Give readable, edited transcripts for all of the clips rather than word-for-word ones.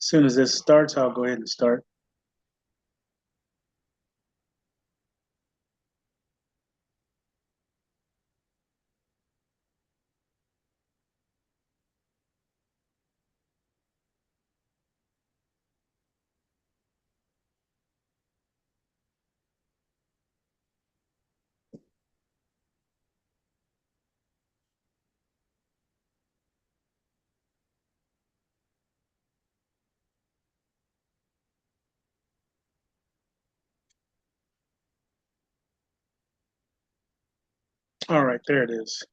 As soon as this starts, I'll go ahead and start. All right, there it is.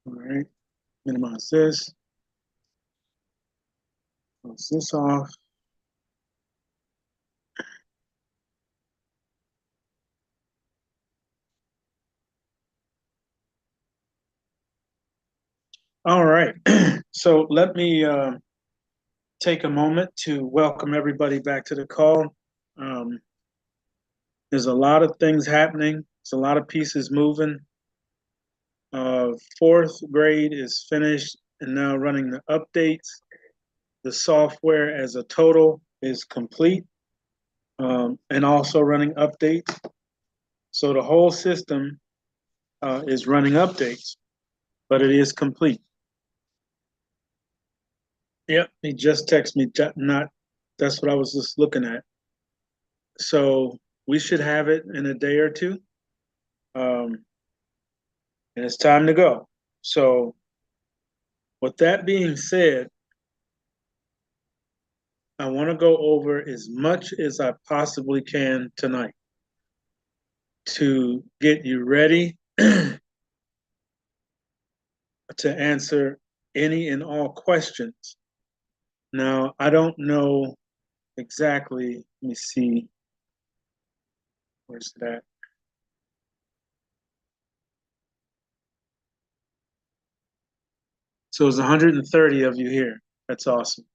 All right, minimize this. Close this off. All right, so let me take a moment to welcome everybody back to the call. Um, there's a lot of things happening. There's a lot of pieces moving. Fourth grade is finished and now running the updates. The software as a total is complete and also running updates. So the whole system is running updates, but it is complete. Yep, he just texted me. Not that's what I was just looking at. So we should have it in a day or two, and it's time to go. So with that being said, I want to go over as much as I possibly can tonight to get you ready to answer any and all questions. Now, I don't know exactly, let me see, where's that? So it's 130 of you here. That's awesome.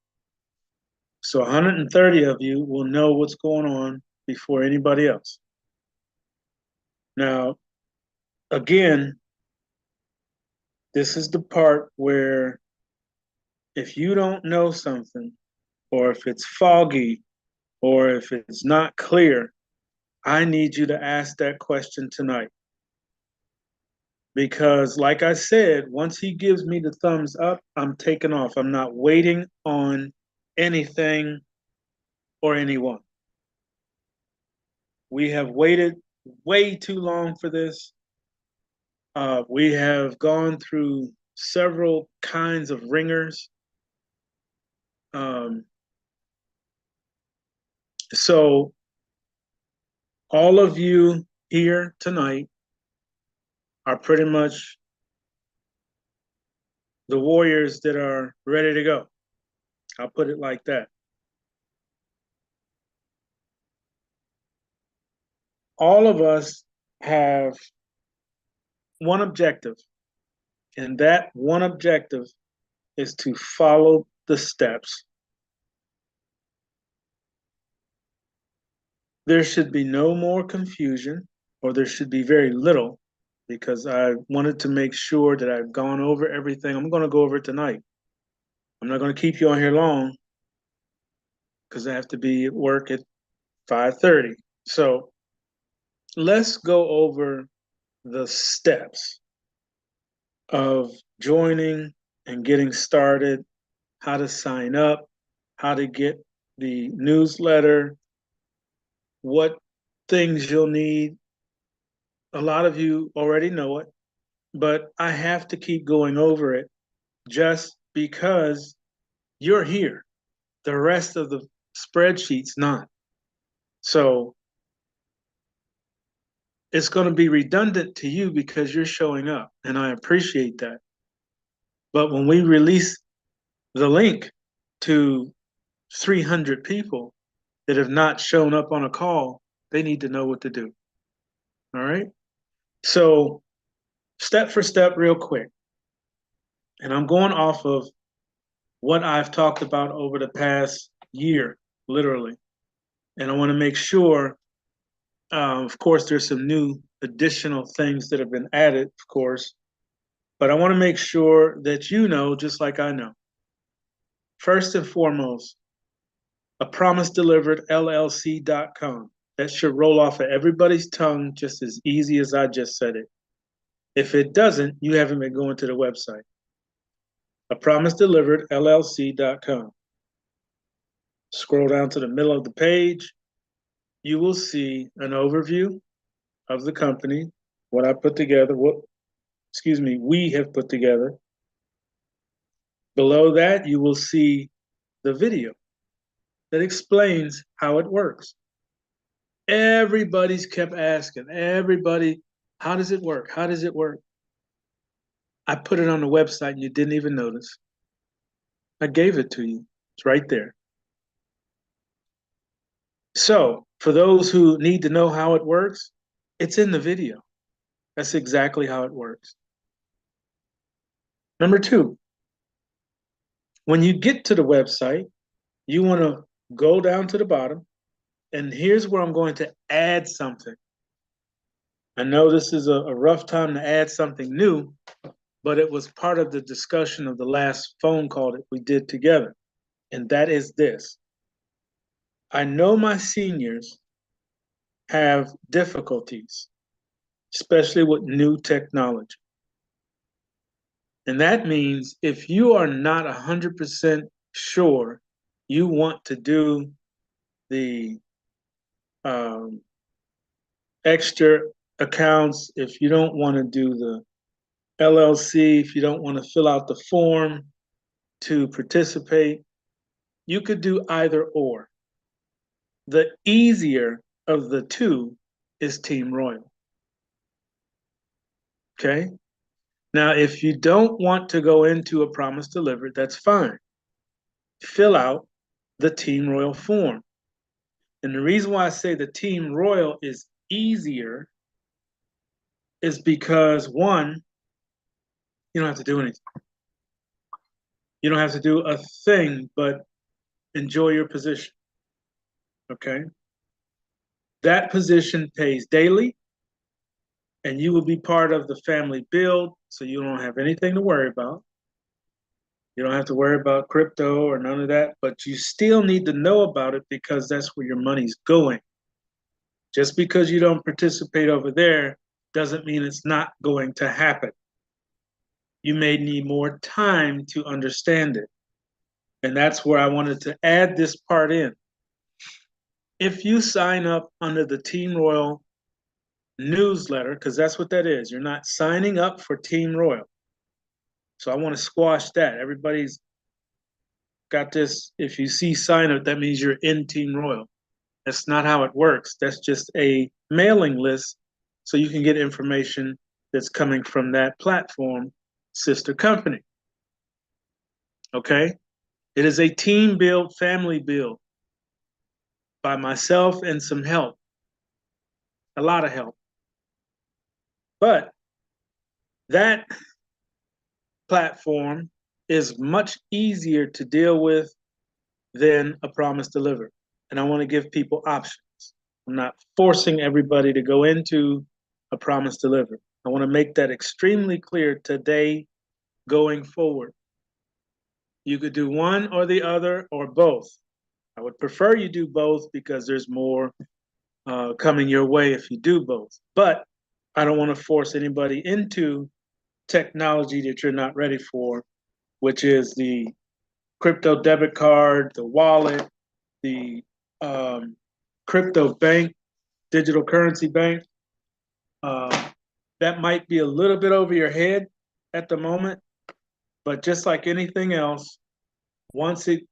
So 130 of you will know what's going on before anybody else. Now, again, this is the part where if you don't know something, or if it's foggy, or if it's not clear, I need you to ask that question tonight. Because, like I said, once he gives me the thumbs up, I'm taking off. I'm not waiting on anything or anyone. We have waited way too long for this. We have gone through several kinds of ringers. Um, so, all of you here tonight are pretty much the warriors that are ready to go. I'll put it like that. All of us have one objective, and that one objective is to follow the steps. There should be no more confusion, or there should be very little, because I wanted to make sure that I've gone over everything. I'm going to go over it tonight. I'm not going to keep you on here long because I have to be at work at 5:30. So let's go over the steps of joining and getting started, how to sign up, how to get the newsletter, what things you'll need. A lot of you already know it, but I have to keep going over it just because you're here. The rest of the spreadsheet's not. So it's going to be redundant to you because you're showing up, and I appreciate that. But when we release the link to 300 people that have not shown up on a call, they need to know what to do. All right. So, step for step, real quick. And I'm going off of what I've talked about over the past year, literally. And I want to make sure, of course, there's some new additional things that have been added, of course. But I want to make sure that you know, just like I know. First and foremost, a promise delivered LLC.com. That should roll off of everybody's tongue just as easy as I just said it. If it doesn't, you haven't been going to the website. A promise delivered LLC.com. Scroll down to the middle of the page. You will see an overview of the company, what I put together, we have put together. Below that, you will see the video that explains how it works. Everybody's kept asking, how does it work? How does it work? I put it on the website and you didn't even notice. I gave it to you. It's right there. So for those who need to know how it works, it's in the video. That's exactly how it works. Number two, when you get to the website, you want to go down to the bottom, and here's where I'm going to add something. I know this is a rough time to add something new, but it was part of the discussion of the last phone call that we did together. And that is this. I know my seniors have difficulties, especially with new technology. And that means if you are not 100% sure you want to do the extra accounts, if you don't want to do the LLC, if you don't want to fill out the form to participate, you could do either or. The easier of the two is Team Royal. Okay? Now, if you don't want to go into a promise delivered, that's fine. Fill out the Team Royal form. And the reason why I say the Team Royal is easier is because, one, you don't have to do anything. You don't have to do a thing but enjoy your position. Okay? That position pays daily, and you will be part of the family build, so you don't have anything to worry about. You don't have to worry about crypto or none of that, but you still need to know about it because that's where your money's going. Just because you don't participate over there doesn't mean it's not going to happen. You may need more time to understand it. And that's where I wanted to add this part in. If you sign up under the Team Royal newsletter, because that's what that is, you're not signing up for Team Royal. So I want to squash that. Everybody's got this. If you see sign up, that means you're in Team Royal. That's not how it works. That's just a mailing list so you can get information that's coming from that platform sister company. Okay? It is a team build, family build by myself and some help. A lot of help. But that platform is much easier to deal with than a promise delivered. And I want to give people options. I'm not forcing everybody to go into a promise delivered. I want to make that extremely clear today going forward. You could do one or the other or both. I would prefer you do both because there's more coming your way if you do both. But I don't want to force anybody into technology that you're not ready for, which is the crypto debit card, the wallet, the crypto bank, digital currency bank. That might be a little bit over your head at the moment, but just like anything else, once it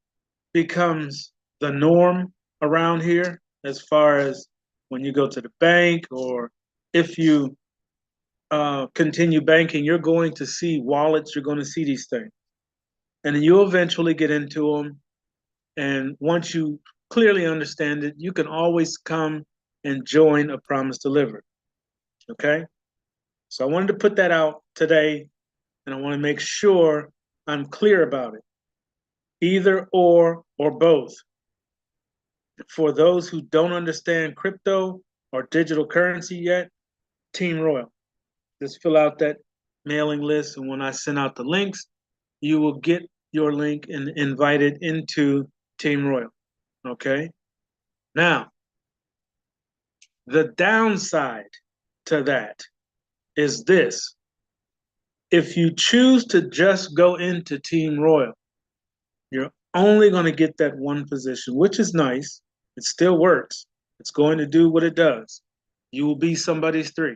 becomes the norm around here, as far as when you go to the bank or if you continue banking, you're going to see wallets, you're going to see these things. And then you'll eventually get into them. And once you clearly understand it, you can always come and join a promise delivered. Okay? So I wanted to put that out today, and I want to make sure I'm clear about it. Either or both. For those who don't understand crypto or digital currency yet, Team Royal. Just fill out that mailing list, and when I send out the links, you will get your link and invited into Team Royal. Okay? Now, the downside to that is this. If you choose to just go into Team Royal, you're only going to get that one position, which is nice. It still works. It's going to do what it does. You will be somebody's three.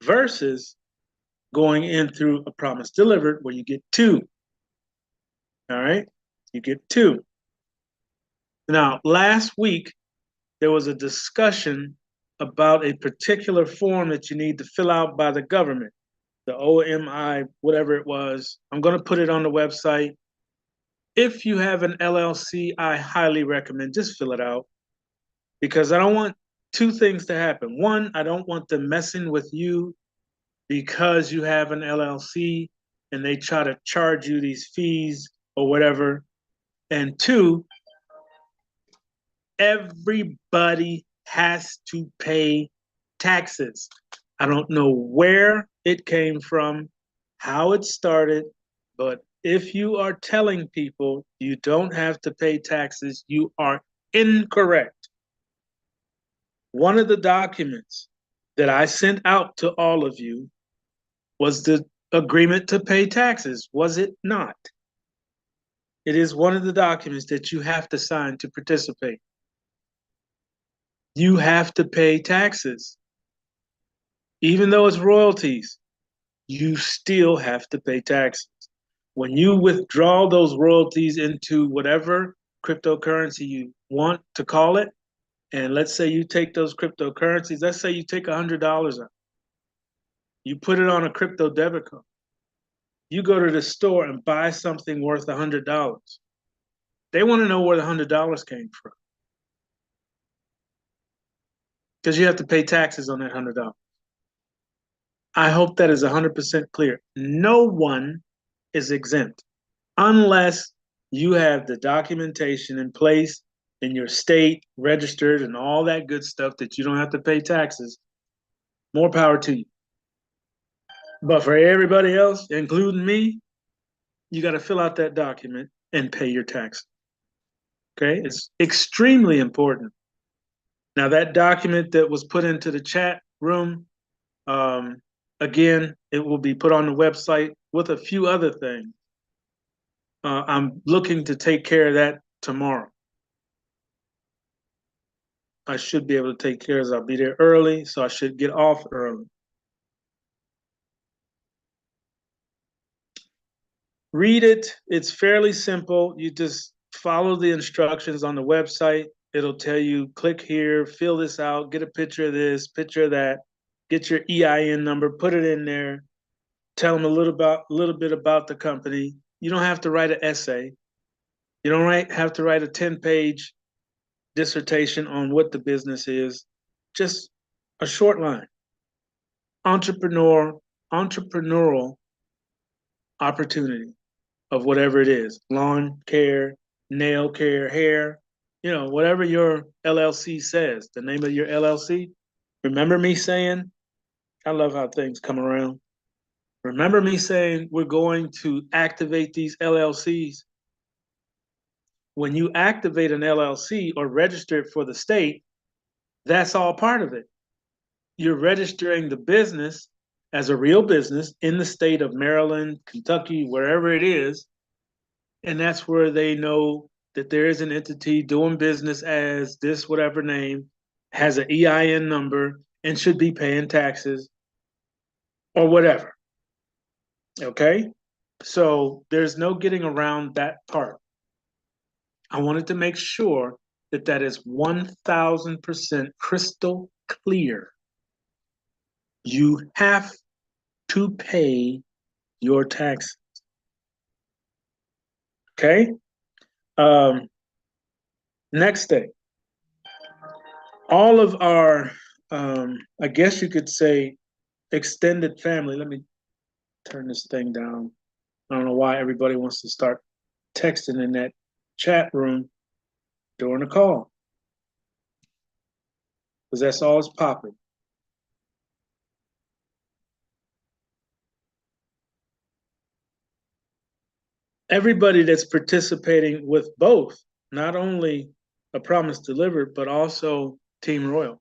Versus going in through a promise delivered where you get two. All right? You get two. Now, last week, there was a discussion about a particular form that you need to fill out by the government, the OMI, whatever it was. I'm going to put it on the website. If you have an LLC, I highly recommend just fill it out because I don't want two things to happen. One, I don't want them messing with you because you have an LLC and they try to charge you these fees or whatever. And two, everybody has to pay taxes. I don't know where it came from, how it started, but if you are telling people you don't have to pay taxes, you are incorrect. One of the documents that I sent out to all of you was the agreement to pay taxes, was it not? It is one of the documents that you have to sign to participate. You have to pay taxes. Even though it's royalties, you still have to pay taxes. When you withdraw those royalties into whatever cryptocurrency you want to call it, and let's say you take those cryptocurrencies, let's say you take $100 out, you put it on a crypto debit card, you go to the store and buy something worth $100. They want to know where the $100 came from because you have to pay taxes on that $100. I hope that is 100% clear. No one is exempt unless you have the documentation in place in your state, registered, and all that good stuff that you don't have to pay taxes. More power to you. But for everybody else, including me, you got to fill out that document and pay your tax. Okay? It's extremely important. Now, that document that was put into the chat room, again, it will be put on the website with a few other things. I'm looking to take care of that tomorrow. I should be able to take care of it. I'll be there early, so I should get off early. Read it. It's fairly simple. You just follow the instructions on the website. It'll tell you, click here, fill this out, get a picture of this, picture of that, get your EIN number, put it in there, tell them a little bit about the company. You don't have to write an essay. You don't have to write a 10-page dissertation on what the business is. Just a short line. Entrepreneurial opportunity of whatever it is, lawn care, nail care, hair, whatever your LLC says, the name of your LLC. Remember me saying, I love how things come around. Remember me saying we're going to activate these LLCs. When you activate an LLC or register it for the state, that's all part of it. You're registering the business as a real business in the state of Maryland, Kentucky, wherever it is. And that's where they know that there is an entity doing business as this, whatever name, has an EIN number and should be paying taxes or whatever. Okay? So there's no getting around that part. I wanted to make sure that that is 1000% crystal clear. You have to pay your taxes. Okay? Next thing. All of our, I guess you could say, extended family. Let me turn this thing down. I don't know why everybody wants to start texting in that chat room during the call, because that's all it's popping. everybody that's participating with both, not only A Promise Delivered, but also Team Royal.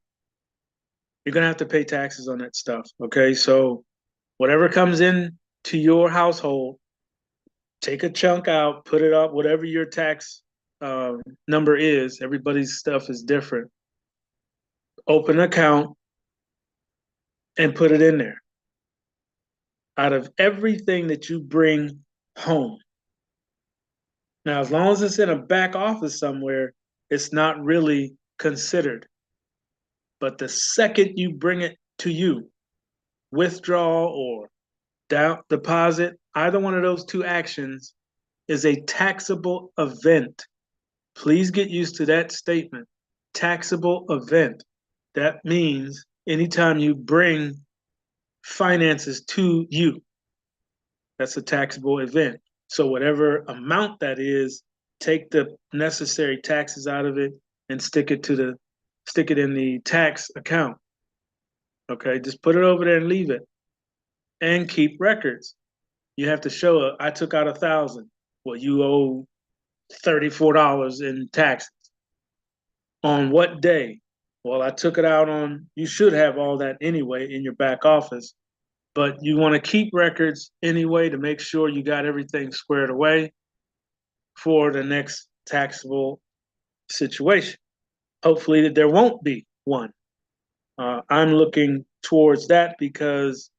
You're going to have to pay taxes on that stuff. Okay. So whatever comes in to your household, take a chunk out, put it up, whatever your tax number is. Everybody's stuff is different. Open an account and put it in there. Out of everything that you bring home. Now, as long as it's in a back office somewhere, it's not really considered. But the second you bring it to you, withdraw or down deposit, either one of those two actions is a taxable event. Please get used to that statement. Taxable event. That means anytime you bring finances to you, that's a taxable event. So whatever amount that is, take the necessary taxes out of it and stick it in the tax account. Okay, just put it over there and leave it, and keep records. You have to show I took out 1,000. Well, you owe $34 in taxes. On what day? Well, I took it out on. You should have all that anyway in your back office, but you want to keep records anyway to make sure you got everything squared away for the next taxable situation. Hopefully that there won't be one. I'm looking towards that because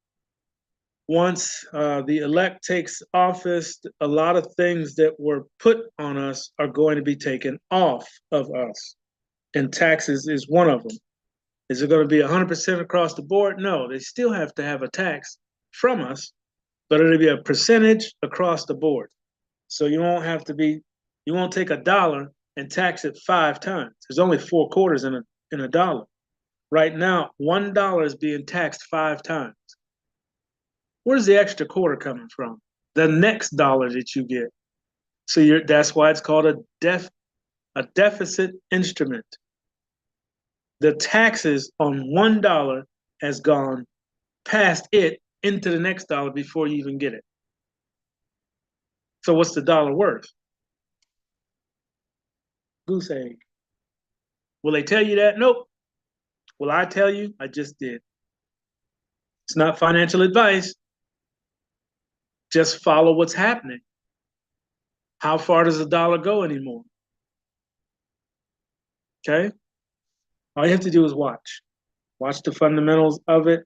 once the elect takes office, a lot of things that were put on us are going to be taken off of us. And taxes is one of them. Is it going to be 100% across the board? No, they still have to have a tax from us, but it'll be a percentage across the board. So you won't take $1 and tax it 5 times. There's only 4 quarters in a dollar. Right now, $1 is being taxed 5 times. Where's the extra quarter coming from? The next dollar that you get. So that's why it's called a deficit instrument. The taxes on $1 has gone past it into the next dollar before you even get it. So what's the dollar worth? Goose egg. Will they tell you that? Nope. Will I tell you? I just did. It's not financial advice. Just follow what's happening. How far does the dollar go anymore? Okay? All you have to do is watch. Watch the fundamentals of it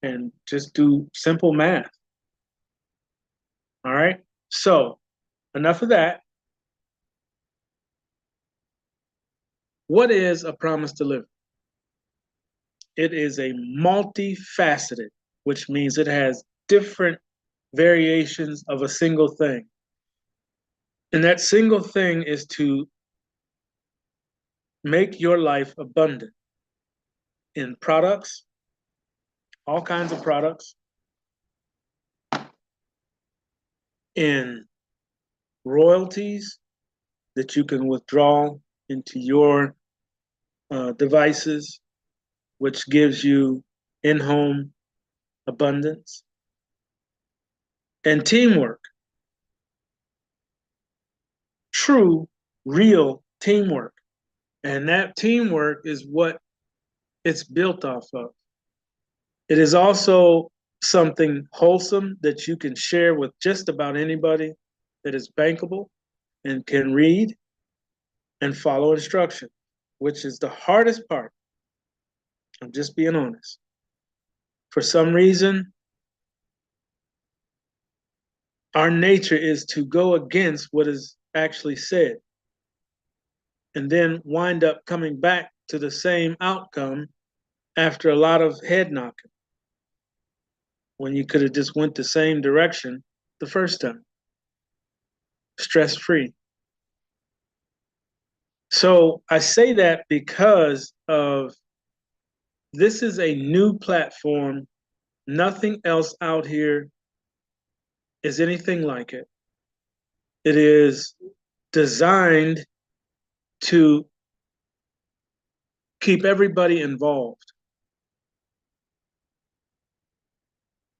and just do simple math. All right? So, enough of that. What is A Promise Delivered? It is a multifaceted, which means it has different variations of a single thing. And that single thing is to make your life abundant in products, all kinds of products, in royalties that you can withdraw into your devices, which gives you in-home abundance, and teamwork. True, real teamwork. And that teamwork is what it's built off of. It is also something wholesome that you can share with just about anybody that is bankable and can read and follow instruction, which is the hardest part. I'm just being honest. For some reason, our nature is to go against what is actually said and then wind up coming back to the same outcome after a lot of head knocking when you could have just went the same direction the first time, stress-free. So I say that because of this is a new platform. Nothing else out here is anything like it. It is designed to keep everybody involved.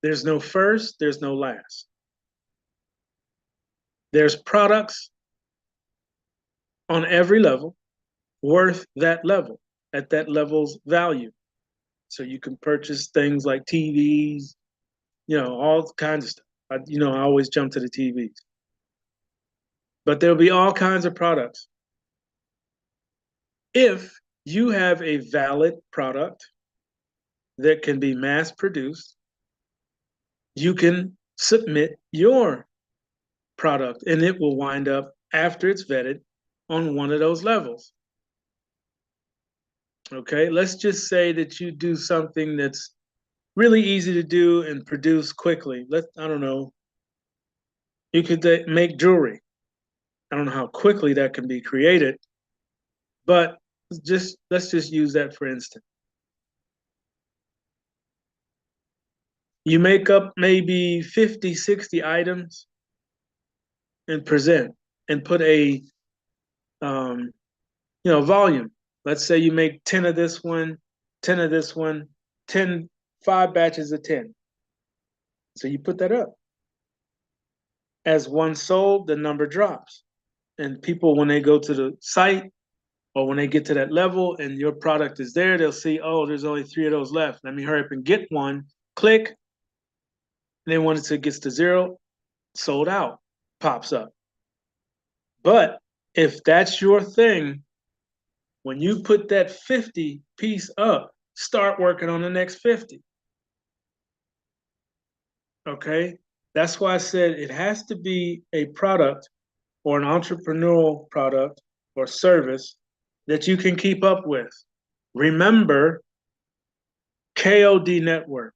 There's no first, there's no last. There's products on every level worth that level, at that level's value. So you can purchase things like TVs, all kinds of stuff. I always jump to the TVs. But there'll be all kinds of products. If you have a valid product that can be mass produced, you can submit your product and it will wind up, after it's vetted, on one of those levels. Okay, let's just say that you do something that's really easy to do and produce quickly. I don't know, you could make jewelry. I don't know how quickly that can be created, but let's just use that for instance. You make up maybe 50, 60 items and present and put a volume. Let's say you make 10 of this one, 10 of this one, 10, 5 batches of 10. So you put that up. As one sold, the number drops. And people, when they go to the site or when they get to that level and your product is there, they'll see, oh, there's only 3 of those left. Let me hurry up and get one. Click. And then once it gets to 0, sold out, pops up. But if that's your thing, when you put that 50 piece up, start working on the next 50. Okay? That's why I said it has to be a product or an entrepreneurial product or service that you can keep up with. Remember, KOD Network,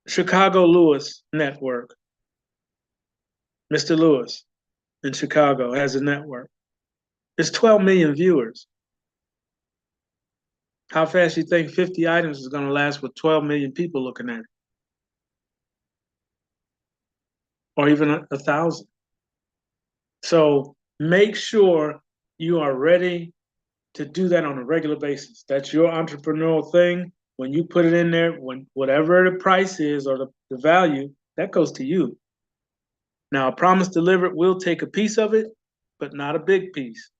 Chicago Lewis Network. Mr. Lewis in Chicago has a network. There's 12 million viewers. How fast you think 50 items is going to last with 12 million people looking at it? Or even 1,000. So make sure you are ready to do that on a regular basis. That's your entrepreneurial thing. When you put it in there, when whatever the price is or the value, that goes to you. Now, Promise Delivered will take a piece of it, but not a big piece.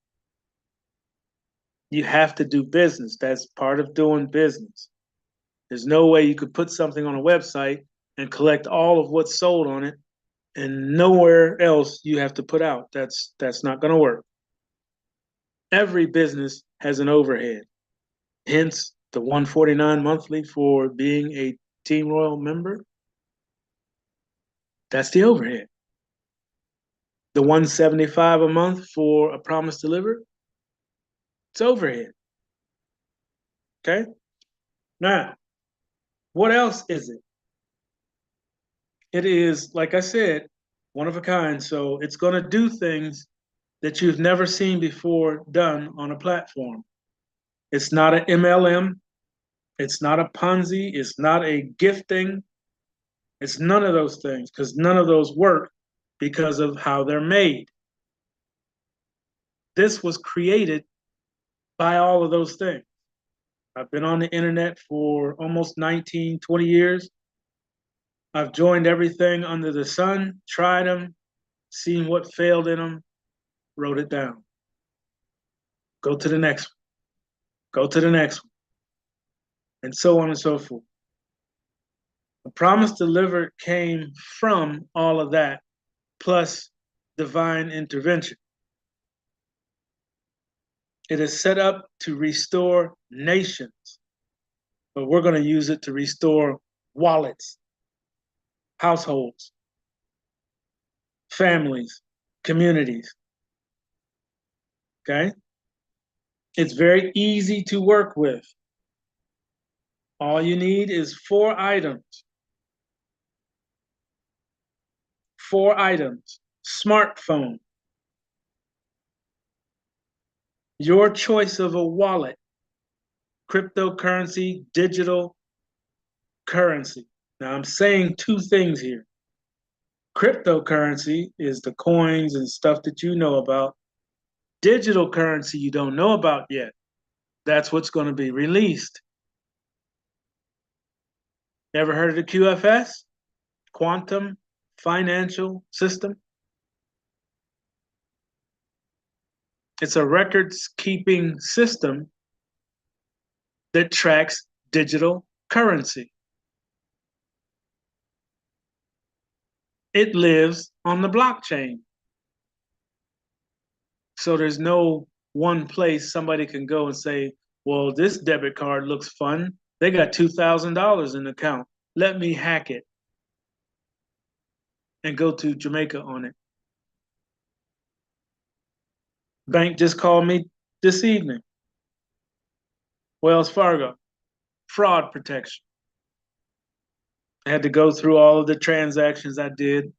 You have to do business. That's part of doing business. There's no way you could put something on a website and collect all of what's sold on it and nowhere else you have to put out. That's not going to work. Every business has an overhead. Hence the $149 monthly for being a Team Royal member. That's the overhead. The $175 a month for a Promise Delivered, it's overhead. Okay? Now, what else is it? It is, like I said, one of a kind. So it's going to do things that you've never seen before done on a platform. It's not an MLM. It's not a Ponzi. It's not a gifting. It's none of those things, because none of those work because of how they're made. This was created by all of those things. I've been on the internet for almost 19, 20 years. I've joined everything under the sun, tried them, seen what failed in them, wrote it down. Go to the next one. Go to the next one. And so on and so forth. The Promise Delivered came from all of that, plus divine intervention. It is set up to restore nations, but we're going to use it to restore wallets, households, families, communities. Okay? It's very easy to work with. All you need is 4 items. 4 items. Smartphone. Your choice of a wallet. Cryptocurrency, digital currency. Now I'm saying 2 things here. Cryptocurrency is the coins and stuff that you know about. Digital currency you don't know about yet. That's what's going to be released. Ever heard of the QFS? Quantum financial system? It's a records keeping system that tracks digital currency. It lives on the blockchain. So there's no one place somebody can go and say, well, this debit card looks fun. They got $2,000 in the account. Let me hack it and go to Jamaica on it. Bank just called me this evening. Wells Fargo, fraud protection. I had to go through all of the transactions I did,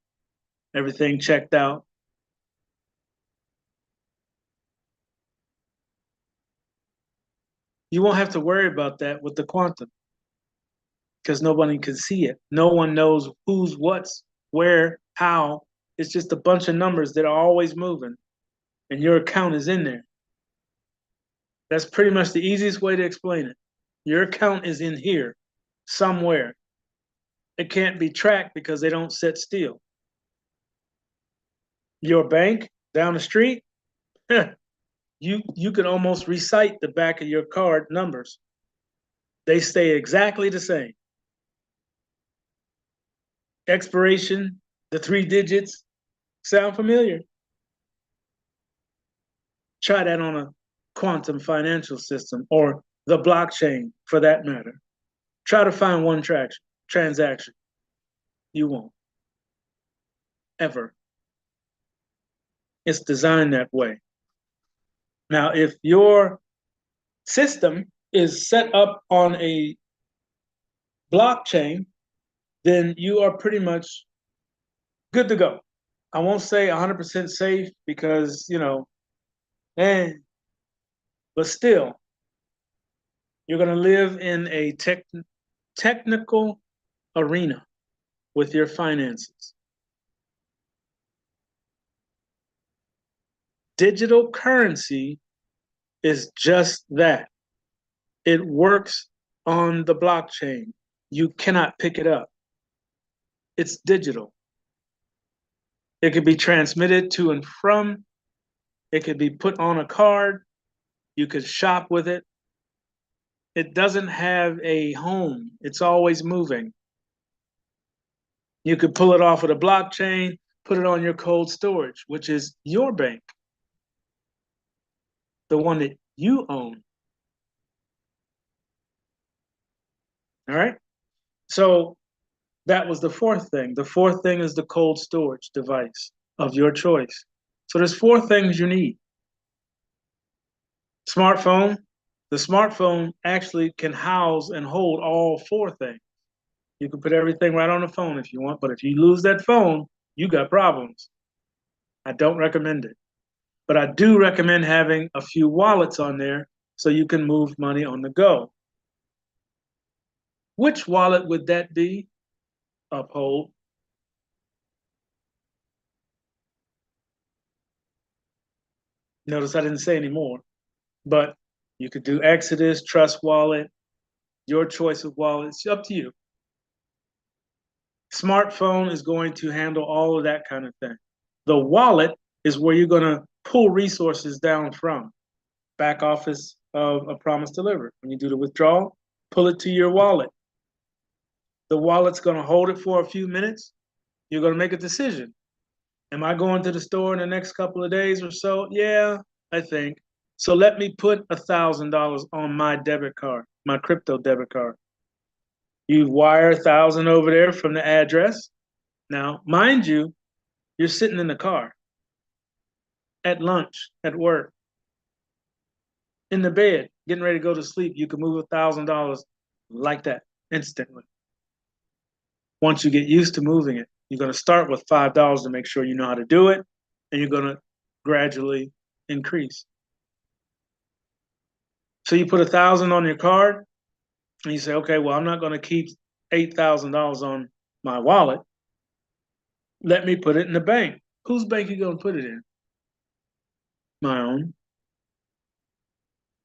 everything checked out. You won't have to worry about that with the quantum because nobody can see it. No one knows who's, what's, where, how. It's just a bunch of numbers that are always moving, and your account is in there. That's pretty much the easiest way to explain it. Your account is in here somewhere. It can't be tracked because they don't sit still. Your bank down the street, you can almost recite the back of your card numbers. They stay exactly the same. Expiration, the 3 digits, sound familiar? Try that on a quantum financial system or the blockchain for that matter. Try to find one transaction. You won't. Ever. It's designed that way. Now, if your system is set up on a blockchain, then you are pretty much good to go. I won't say 100% safe because, but still, you're going to live in a technical arena with your finances. Digital currency is just that. It works on the blockchain. You cannot pick it up. It's digital. It could be transmitted to and from. It could be put on a card. You could shop with it. It doesn't have a home. It's always moving. You could pull it off of the blockchain, put it on your cold storage, which is your bank, the one that you own. All right. So that was the fourth thing. The fourth thing is the cold storage device of your choice. So there's 4 things you need. Smartphone. The smartphone actually can house and hold all 4 things. You can put everything right on the phone if you want, but if you lose that phone, you got problems. I don't recommend it. But I do recommend having a few wallets on there so you can move money on the go. Which wallet would that be? Uphold. Notice I didn't say any more, but you could do Exodus, Trust Wallet, your choice of wallet. It's up to you. Smartphone is going to handle all of that kind of thing. The wallet is where you're going to pull resources down from. Back office of a promise delivered. When you do the withdrawal, pull it to your wallet. The wallet's going to hold it for a few minutes. You're going to make a decision. Am I going to the store in the next couple of days or so? Yeah, I think. So let me put $1,000 on my debit card, my crypto debit card. You wire 1,000 over there from the address. Now, mind you, you're sitting in the car, at lunch, at work, in the bed, getting ready to go to sleep. You can move $1,000 like that instantly. Once you get used to moving it, you're going to start with $5 to make sure you know how to do it, and you're going to gradually increase. So you put 1,000 on your card, and you say, okay, well, I'm not going to keep $8,000 on my wallet. Let me put it in the bank. Whose bank are you going to put it in? My own.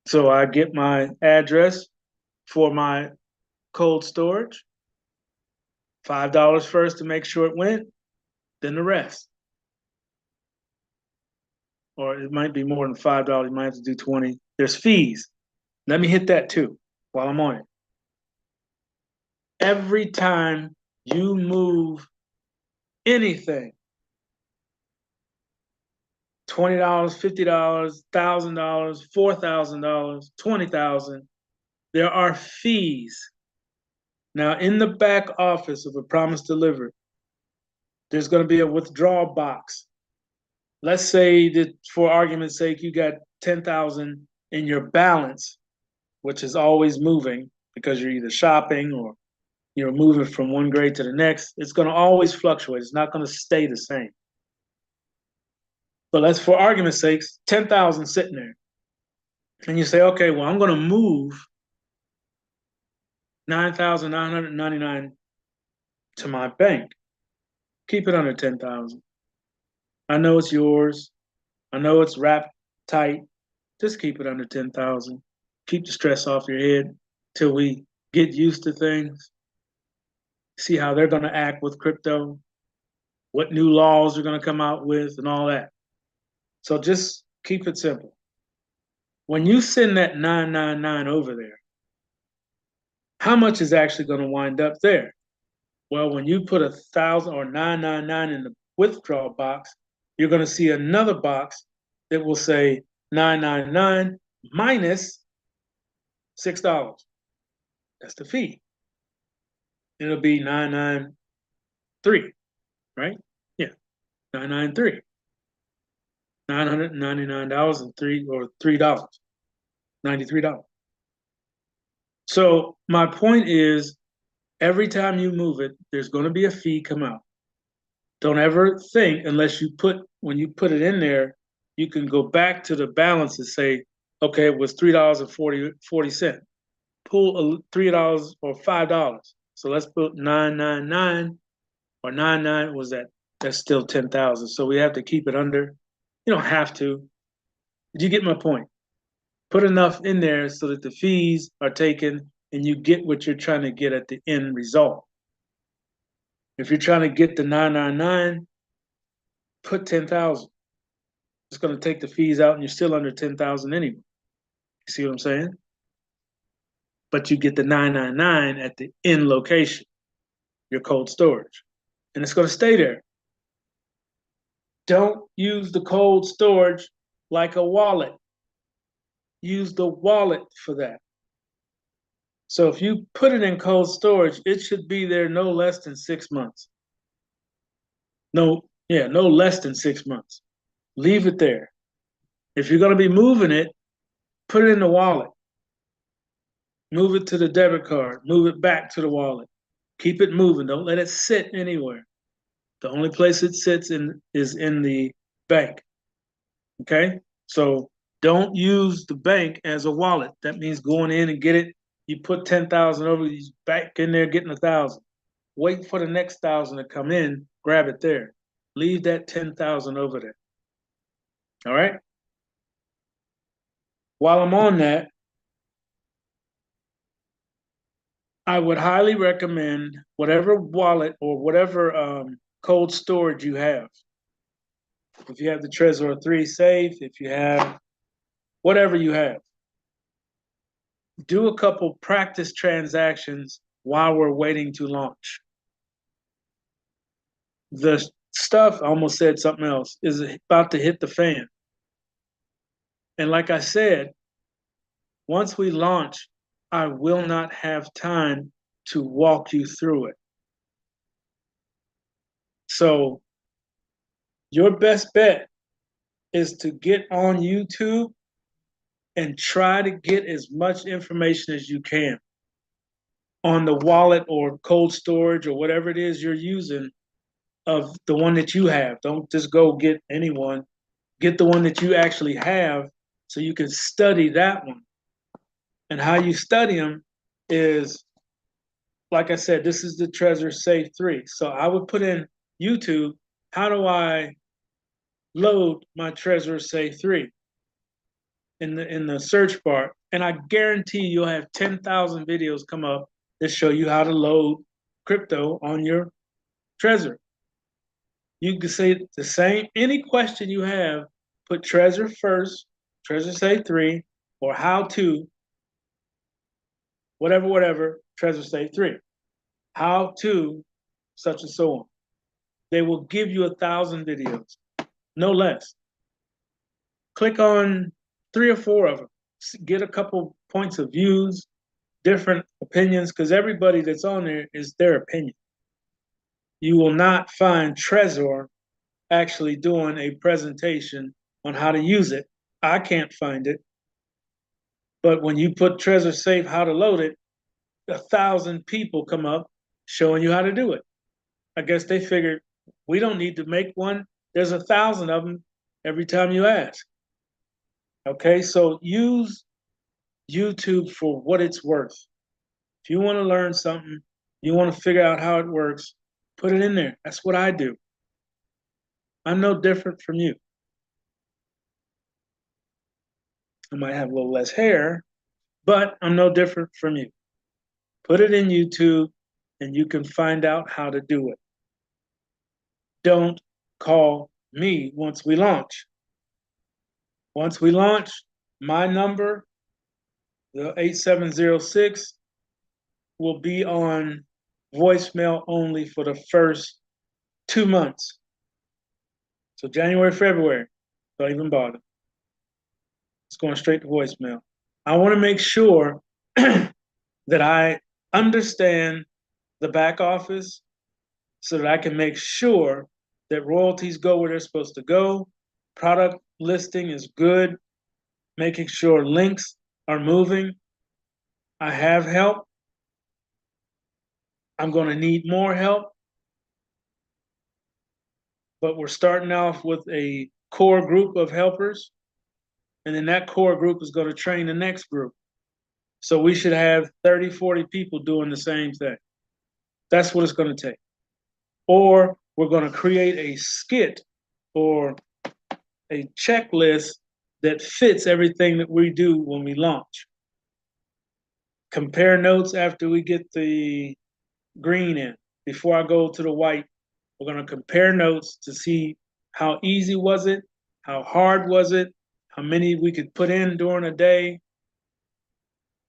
So I get my address for my cold storage, $5 first to make sure it went. then the rest. Or it might be more than $5. You might have to do 20. There's fees. Let me hit that too while I'm on it. Every time you move anything, $20, $50, $1,000, $4,000, $20,000, there are fees. Now, in the back office of a promise delivered, there's going to be a withdrawal box. Let's say that for argument's sake, you got 10,000 in your balance, which is always moving because you're either shopping or you're moving from one grade to the next. It's going to always fluctuate. It's not going to stay the same. But let's, for argument's sake, 10,000 sitting there. And you say, okay, well, I'm going to move 9,999 to my bank. Keep it under 10,000. I know it's yours. I know it's wrapped tight. Just keep it under 10,000. Keep the stress off your head till we get used to things. See how they're going to act with crypto, what new laws are going to come out with, and all that. So just keep it simple. When you send that 999 over there, how much is actually going to wind up there? Well, when you put 1,000 or 999 in the withdrawal box, you're going to see another box that will say 999 minus $6. That's the fee. It'll be 993, right? Yeah, 993. $999 and $3, $93. So my point is, every time you move it, there's going to be a fee come out. Don't ever think, unless you when you put it in there, you can go back to the balance and say, okay, it was $3.40. Pull $3 or $5. So let's put 999 or 99 was that. That's still 10,000. So we have to keep it under. You don't have to. Did you get my point? Put enough in there so that the fees are taken and you get what you're trying to get at the end result. If you're trying to get the 999, put 10,000. It's going to take the fees out and you're still under 10,000 anyway. You see what I'm saying? But you get the 999 at the end location, your cold storage, and it's going to stay there. Don't use the cold storage like a wallet. Use the wallet for that. So if you put it in cold storage, it should be there no less than 6 months. No less than 6 months. Leave it there. If you're going to be moving it, put it in the wallet. Move it to the debit card. Move it back to the wallet. Keep it moving. Don't let it sit anywhere. The only place it sits is in the bank. Okay? So don't use the bank as a wallet. That means going in and get it. You put 10,000 over, you back in there getting 1,000. Wait for the next 1,000 to come in, grab it there. Leave that 10,000 over there. All right? While I'm on that, I would highly recommend whatever wallet or whatever cold storage you have. If you have the Trezor 3 safe, if you have whatever you have, do a couple practice transactions while we're waiting to launch. The stuff, I almost said something else, is about to hit the fan. And like I said, once we launch, I will not have time to walk you through it. So your best bet is to get on YouTube and try to get as much information as you can on the wallet or cold storage or whatever it is you're using of the one that you have. Don't just go get anyone. Get the one that you actually have so you can study that one. And how you study them is, like I said, this is the Trezor Safe 3. So I would put in YouTube, how do I load my Trezor Safe 3 in the search bar? And I guarantee you'll have 10,000 videos come up that show you how to load crypto on your Trezor. You can say the same, any question you have, put treasure first, treasure save 3, or how to, whatever, treasure save 3. How to, such and so on. They will give you 1,000 videos, no less. Click on 3 or 4 of them. Get a couple points of views, different opinions, because everybody that's on there is their opinion. You will not find Trezor actually doing a presentation on how to use it. I can't find it. But when you put Trezor Safe, how to load it, 1,000 people come up showing you how to do it. I guess they figured we don't need to make one. There's 1,000 of them every time you ask. Okay, so use YouTube for what it's worth. If you want to learn something, you want to figure out how it works, put it in there. That's what I do. I'm no different from you. I might have a little less hair, but I'm no different from you. Put it in YouTube and you can find out how to do it. Don't call me once we launch. Once we launch, my number, the 8706, will be on voicemail only for the first 2 months. So January, February, don't even bother. It's going straight to voicemail. I want to make sure that I understand the back office so that I can make sure that royalties go where they're supposed to go, product listing is good, making sure links are moving. I have help. I'm going to need more help. But we're starting off with a core group of helpers. And then that core group is going to train the next group. So we should have 30, 40 people doing the same thing. That's what it's going to take. Or we're going to create a skit or a checklist that fits everything that we do when we launch. Compare notes after we get the green in. Before I go to the white, we're going to compare notes to see how easy was it, how hard was it, how many we could put in during a day.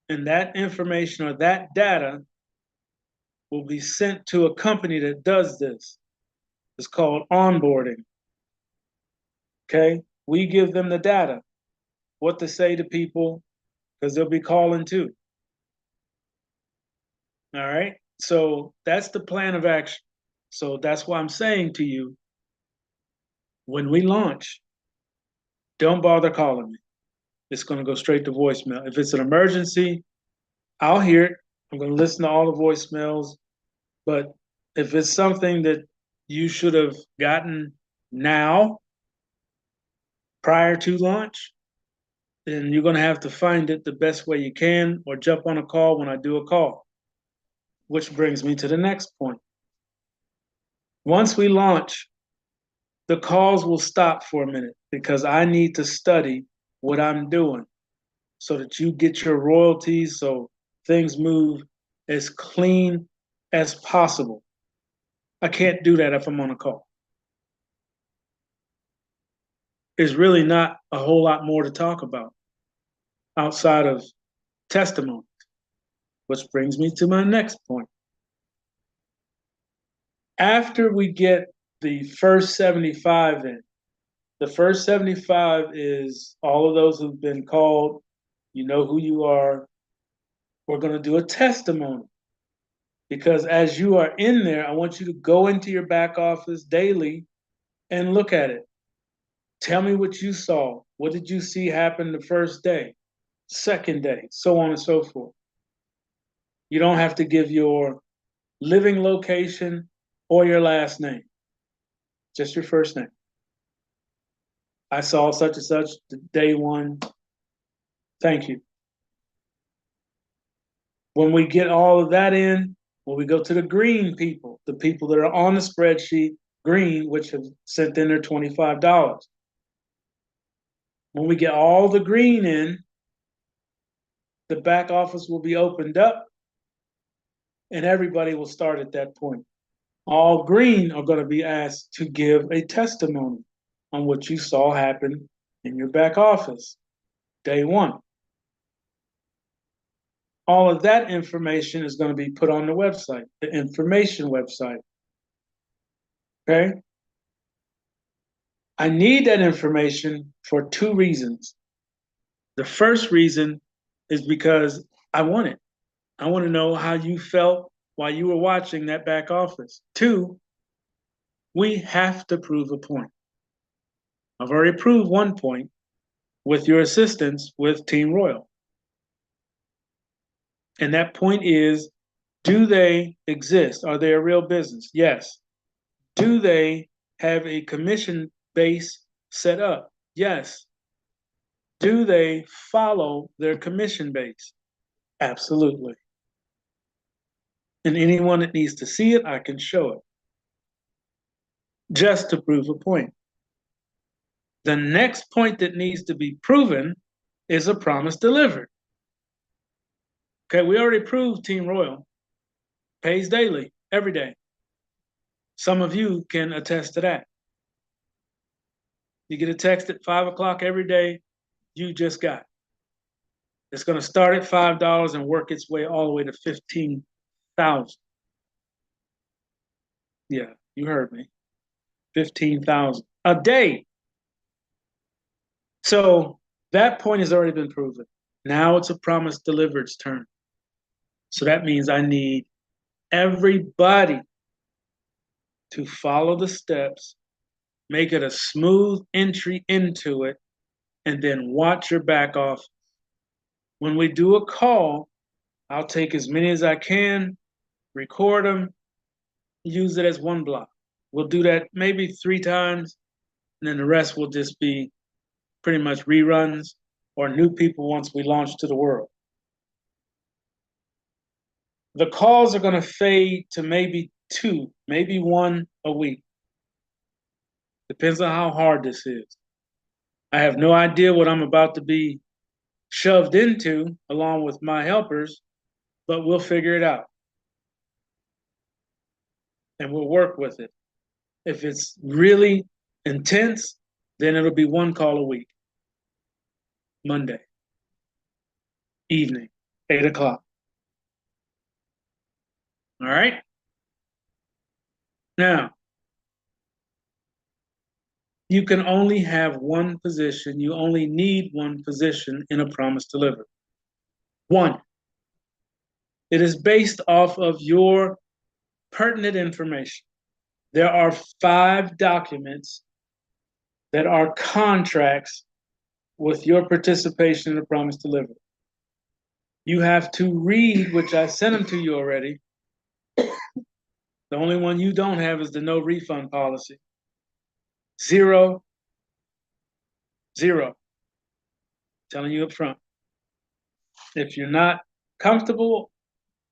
And that information or that data will be sent to a company that does this. It's called onboarding. Okay, we give them the data, what to say to people, because they'll be calling too. All right, so that's the plan of action. So that's why I'm saying to you, when we launch, don't bother calling me. It's going to go straight to voicemail. If it's an emergency, I'll hear it. I'm going to listen to all the voicemails. But if it's something that you should have gotten now, prior to launch, then you're going to have to find it the best way you can or jump on a call when I do a call. Which brings me to the next point. Once we launch, the calls will stop for a minute because I need to study what I'm doing so that you get your royalties, so things move as clean as possible. I can't do that if I'm on a call. There's really not a whole lot more to talk about outside of testimony, which brings me to my next point. After we get the first 75 in, the first 75 is all of those who've been called, you know who you are. We're going to do a testimony because as you are in there, I want you to go into your back office daily and look at it. Tell me what you saw. What did you see happen the first day, second day, so on and so forth. You don't have to give your living location or your last name, just your first name. I saw such and such day one. Thank you. When we get all of that in, when we go to the green people, the people that are on the spreadsheet, green, which have sent in their $25. When we get all the green in, the back office will be opened up and everybody will start at that point. All green are going to be asked to give a testimony on what you saw happen in your back office, day one. All of that information is going to be put on the website, the information website. Okay? I need that information for two reasons. The first reason is because I want it. I want to know how you felt while you were watching that back office. Two, we have to prove a point. I've already proved one point with your assistance with Team Royal. And that point is, do they exist? Are they a real business? Yes. Do they have a commission base set up? Yes. Do they follow their commission base? Absolutely. And anyone that needs to see it, I can show it. Just to prove a point. The next point that needs to be proven is a promise delivered. Okay, we already proved Team Royal pays daily, every day. Some of you can attest to that. You get a text at 5 o'clock every day, you just got it. It's going to start at $5 and work its way all the way to 15,000. Yeah, you heard me. 15,000 a day. So that point has already been proven. Now it's a promise delivered's turn. So that means I need everybody to follow the steps, make it a smooth entry into it, and then watch your back off. When we do a call, I'll take as many as I can, record them, use it as one block. We'll do that maybe 3 times, and then the rest will just be pretty much reruns or new people once we launch to the world. The calls are going to fade to maybe 2, maybe 1 a week. Depends on how hard this is. I have no idea what I'm about to be shoved into along with my helpers, but we'll figure it out. And we'll work with it. If it's really intense, then it'll be 1 call a week. Monday, evening, 8 o'clock. All right? Now, you can only have one position. You only need one position in a promise delivered. One. It is based off of your pertinent information. There are 5 documents that are contracts with your participation in the promise delivered. You have to read, which I sent them to you already. The only one you don't have is the no refund policy. 0, 0. Telling you up front. If you're not comfortable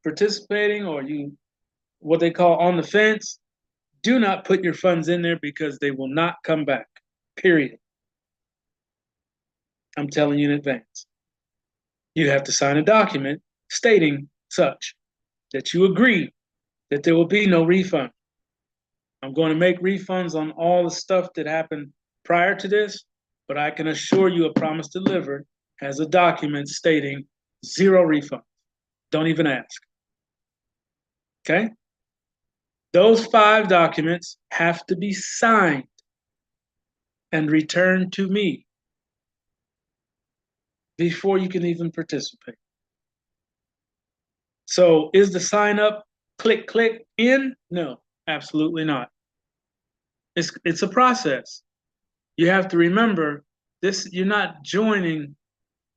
participating or you, what they call on the fence, do not put your funds in there because they will not come back, period. I'm telling you in advance. You have to sign a document stating such, that you agree that there will be no refund. I'm going to make refunds on all the stuff that happened prior to this, but I can assure you a promise delivered has a document stating 0 refund. Don't even ask. Okay? Those 5 documents have to be signed and returned to me before you can even participate. So is the sign up click, click in? No, absolutely not. It's a process. You have to remember this, you're not joining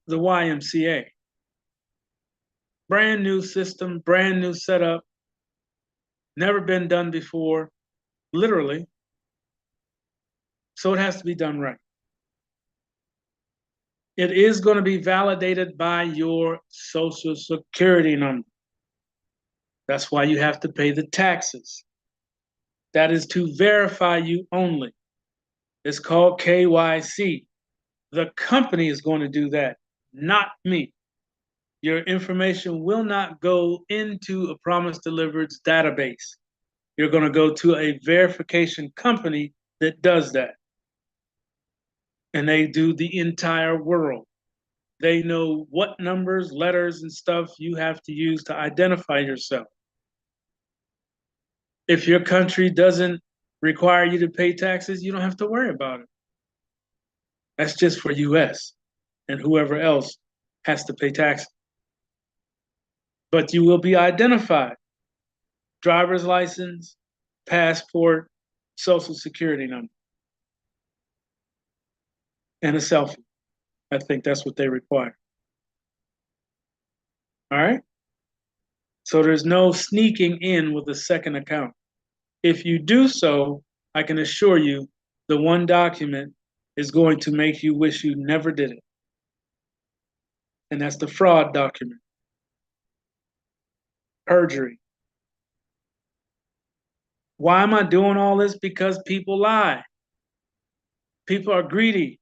the YMCA. Brand new system, brand new setup, never been done before, literally. So it has to be done right. It is going to be validated by your Social Security number. That's why you have to pay the taxes. That is to verify you only. It's called KYC. The company is going to do that, not me. Your information will not go into a promise delivered's database. You're going to go to a verification company that does that. And they do the entire world. They know what numbers, letters, and stuff you have to use to identify yourself. If your country doesn't require you to pay taxes, you don't have to worry about it. That's just for US and whoever else has to pay taxes. But you will be identified. Driver's license, passport, social security number, and a selfie. I think that's what they require. All right? So there's no sneaking in with a second account. If you do so, I can assure you the one document is going to make you wish you never did it. And that's the fraud document. Perjury. Why am I doing all this? Because people lie. People are greedy.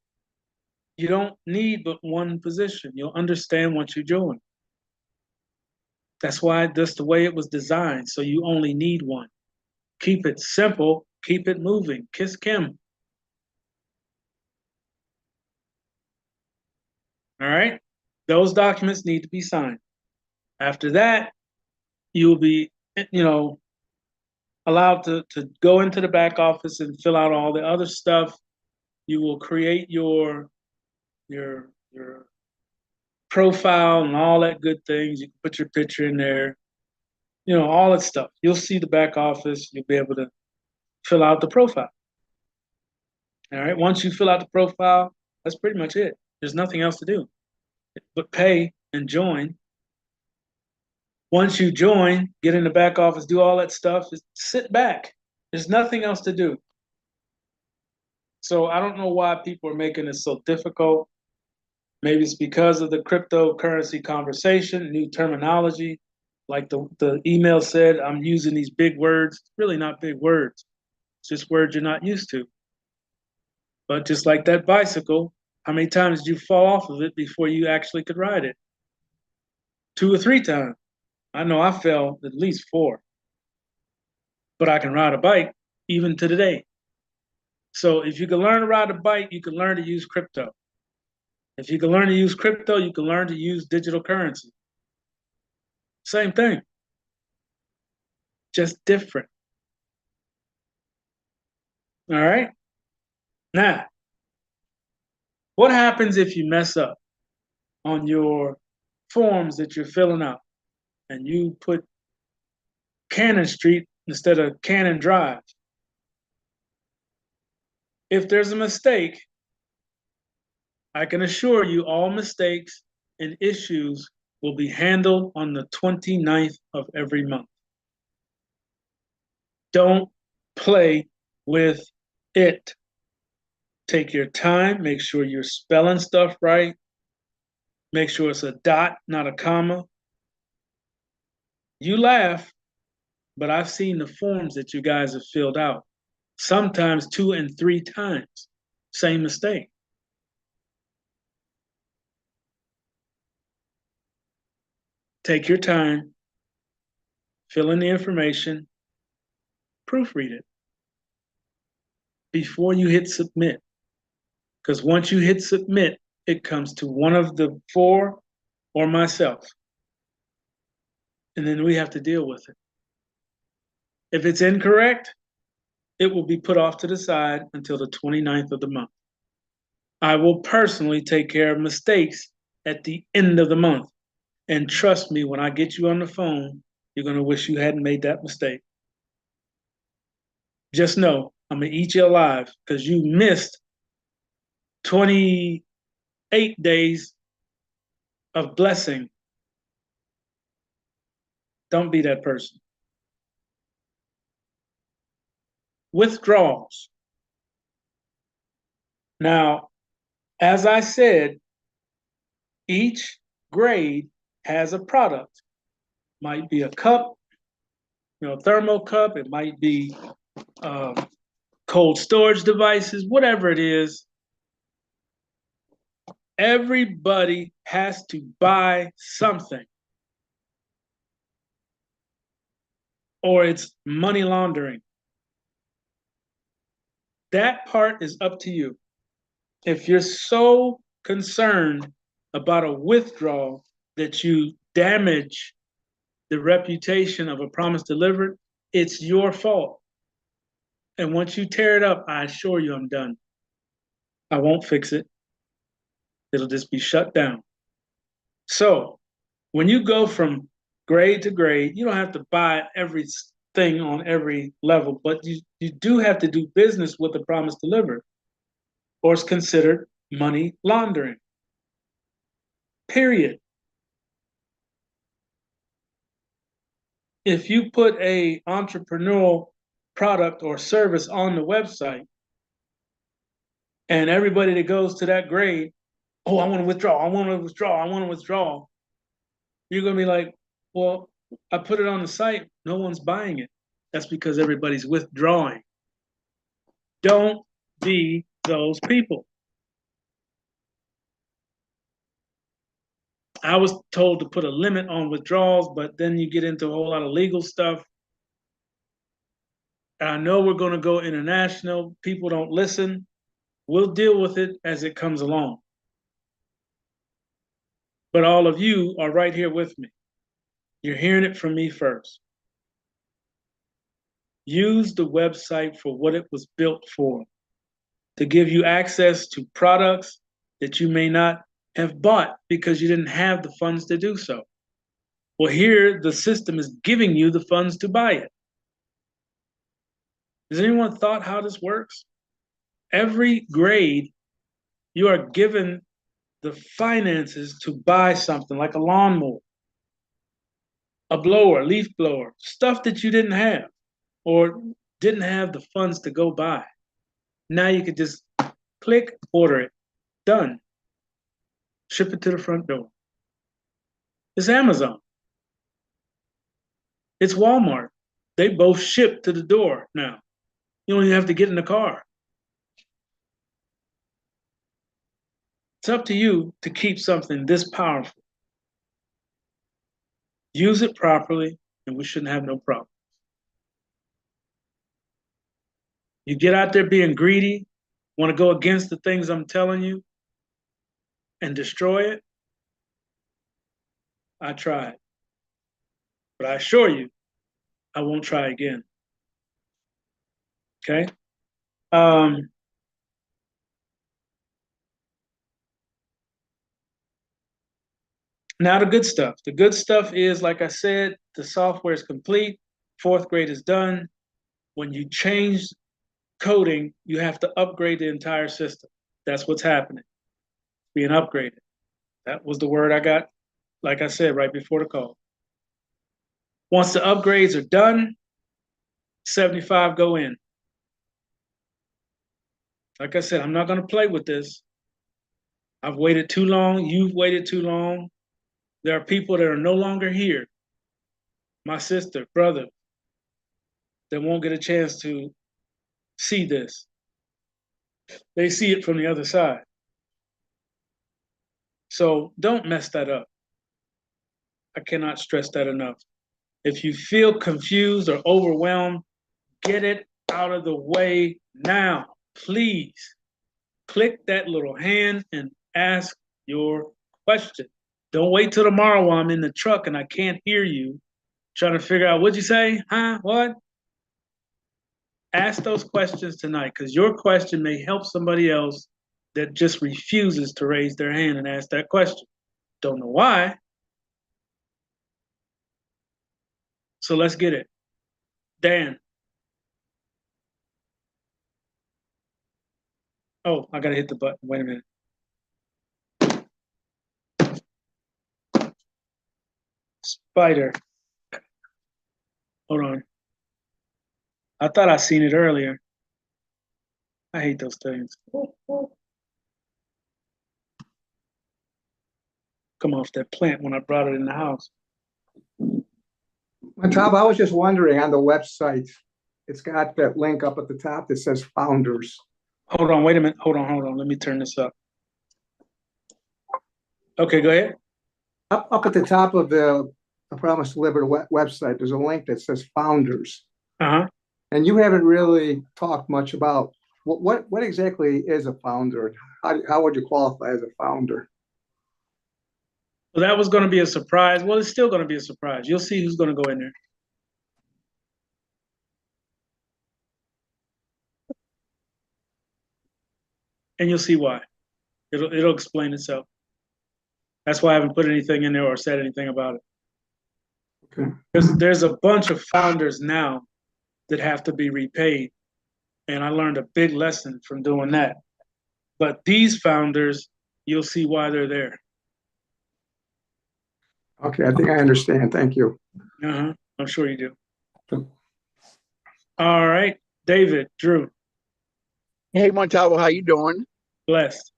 You don't need but one position. You'll understand what you're doing. That's why that's the way it was designed. So you only need one. Keep it simple. Keep it moving. Kiss Kim. All right? Those documents need to be signed. After that, you'll be, allowed to go into the back office and fill out all the other stuff. You will create your profile and all that good things. You can put your picture in there, all that stuff. You'll see the back office. You'll be able to fill out the profile. All right. Once you fill out the profile, that's pretty much it. There's nothing else to do but pay and join. Once you join, get in the back office, do all that stuff, just sit back. There's nothing else to do. So I don't know why people are making it so difficult. Maybe it's because of the cryptocurrency conversation, new terminology. Like the email said, I'm using these big words. It's really not big words. It's just words you're not used to. But just like that bicycle, how many times did you fall off of it before you actually could ride it? 2 or 3 times. I know I fell at least 4. But I can ride a bike even to today. So if you can learn to ride a bike, you can learn to use crypto. If you can learn to use crypto, you can learn to use digital currency. Same thing, just different. All right. Now, what happens if you mess up on your forms that you're filling out and you put Cannon Street instead of Cannon Drive? If there's a mistake, I can assure you all mistakes and issues will be handled on the 29th of every month. Don't play with it. Take your time, make sure you're spelling stuff right. Make sure it's a dot, not a comma. You laugh, but I've seen the forms that you guys have filled out. Sometimes 2 and 3 times. Same mistake. Take your time, fill in the information, proofread it before you hit submit. Because once you hit submit, it comes to one of the 4 or myself. And then we have to deal with it. If it's incorrect, it will be put off to the side until the 29th of the month. I will personally take care of mistakes at the end of the month. And trust me, when I get you on the phone, you're going to wish you hadn't made that mistake. Just know I'm going to eat you alive because you missed 28 days of blessing. Don't be that person. Withdrawals. Now, as I said, each grade has a product. Might be a cup, thermal cup. It might be cold storage devices, whatever it is. Everybody has to buy something. or it's money laundering. That part is up to you. If you're so concerned about a withdrawal that you damage the reputation of a promise delivered, it's your fault. And once you tear it up, I assure you I'm done. I won't fix it. It'll just be shut down. So when you go from grade to grade, you don't have to buy everything on every level, but you do have to do business with the promise delivered, or it's considered money laundering. Period. If you put a entrepreneurial product or service on the website and everybody that goes to that grade, oh, I want to withdraw, I want to withdraw, I want to withdraw, you're going to be like, well, I put it on the site, no one's buying it. That's because everybody's withdrawing. Don't be those people. I was told to put a limit on withdrawals, but then you get into a whole lot of legal stuff. And I know we're going to go international. People don't listen. We'll deal with it as it comes along. But all of you are right here with me. You're hearing it from me first. Use the website for what it was built for, to give you access to products that you may not have bought because you didn't have the funds to do so. Well, here the system is giving you the funds to buy it. Has anyone thought how this works? Every grade, you are given the finances to buy something like a lawnmower, a blower, leaf blower, stuff that you didn't have or didn't have the funds to go buy. Now you could just click, order it, done. Ship it to the front door. It's Amazon. It's Walmart. They both ship to the door now. You don't even have to get in the car. It's up to you to keep something this powerful. Use it properly, and we shouldn't have no problem. You get out there being greedy, want to go against the things I'm telling you, and destroy it. I tried. But I assure you, I won't try again. Okay? Now the good stuff. The good stuff is, like I said, the software is complete. 4th grade is done. When you change coding, you have to upgrade the entire system. That's what's happening. Being upgraded. That was the word I got, like I said, right before the call. Once the upgrades are done, 75 go in. Like I said, I'm not going to play with this. I've waited too long. You've waited too long. There are people that are no longer here. My sister, brother, that won't get a chance to see this. They see it from the other side. So don't mess that up. I cannot stress that enough. If you feel confused or overwhelmed, get it out of the way now. Please click that little hand and ask your question. Don't wait till tomorrow while I'm in the truck and I can't hear you, trying to figure out what'd you say? Huh? What? Ask those questions tonight, because your question may help somebody else that just refuses to raise their hand and ask that question. Don't know why. So let's get it. Dan. Oh, I gotta hit the button. Wait a minute. Spider. Hold on. I thought I seen it earlier. I hate those things. Come off that plant when I brought it in the house. Tom, I was just wondering on the website, it's got that link up at the top that says founders. Hold on, wait a minute. Hold on. Let me turn this up. Okay, go ahead. Up at the top of the a Promise to Liberty website, there's a link that says founders. Uh-huh. And you haven't really talked much about what exactly is a founder? How would you qualify as a founder? Well, that was going to be a surprise. Well, it's still going to be a surprise. You'll see who's going to go in there. And you'll see why. It'll explain itself. That's why I haven't put anything in there or said anything about it. Okay. There's a bunch of founders now that have to be repaid. And I learned a big lesson from doing that. But these founders, you'll see why they're there. Okay, I think I understand. Thank you. Uh-huh. I'm sure you do. All right. David, Drew, Hey, Montalvo, how you doing? blessed.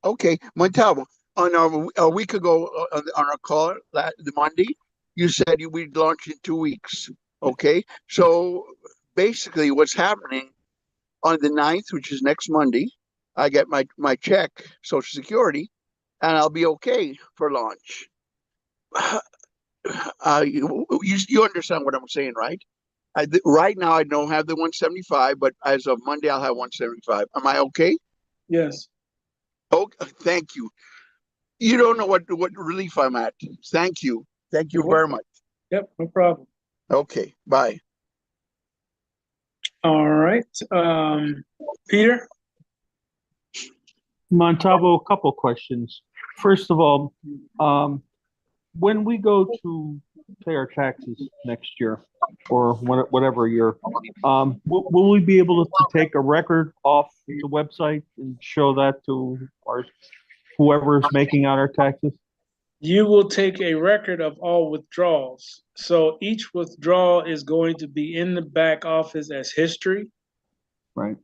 Okay, Montalvo, on a week ago on our call, the Monday, you said we'd launch in 2 weeks. Okay, so basically what's happening on the 9th, which is next Monday, I get my check, Social Security, and I'll be okay for launch. You understand what I'm saying, right? Right now, I don't have the 175, but as of Monday, I'll have 175. Am I okay? Yes. Oh, thank you. You don't know what relief I'm at. Thank you. Thank you very much. Yep, no problem. Okay, bye. All right. Peter? Montalvo, a couple questions. First of all, when we go to pay our taxes next year or whatever year, will we be able to take a record off the website and show that to whoever is making out our taxes? You will take a record of all withdrawals. So each withdrawal is going to be in the back office as history. Right.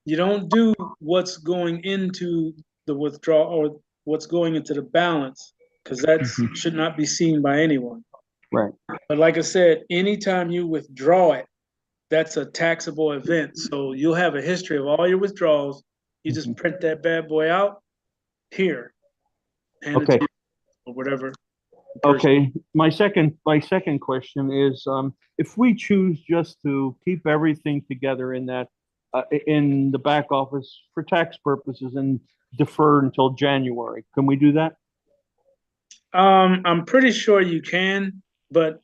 You don't do what's going into the withdrawal or what's going into the balance, because that should not be seen by anyone. Right. But like I said, anytime you withdraw it, that's a taxable event. So you'll have a history of all your withdrawals. You just print that bad boy out here. Hand it to Okay. you or whatever. Okay. My second question is, if we choose just to keep everything together in that in the back office for tax purposes and defer until January, can we do that? I'm pretty sure you can, but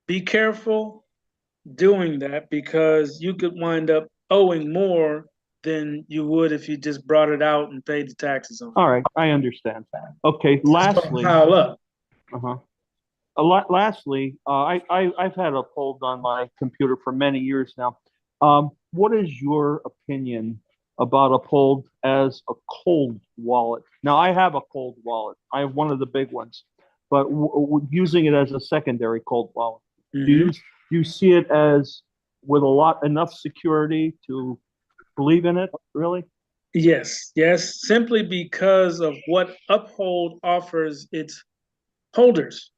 be careful doing that because you could wind up owing more than you would if you just brought it out and paid the taxes on it. All right, I understand. Okay, It's gonna lastly, pile up. lastly, I've had Uphold on my computer for many years now. What is your opinion about Uphold as a cold wallet? Now, I have a cold wallet. I have one of the big ones, but using it as a secondary cold wallet. Mhm. Do you see it as with enough security to believe in it, really? Yes, simply because of what Uphold offers its holders.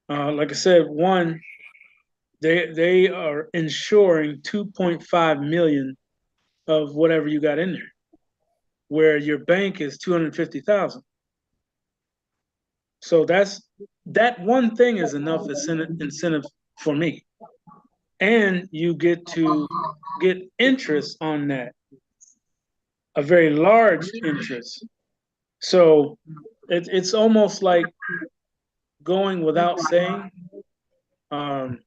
Like I said, one, they are insuring 2.5 million of whatever you got in there, where your bank is 250,000. So that one thing is enough incentive for me. And you get to get interest on that, a very large interest. So it's almost like going without saying. Of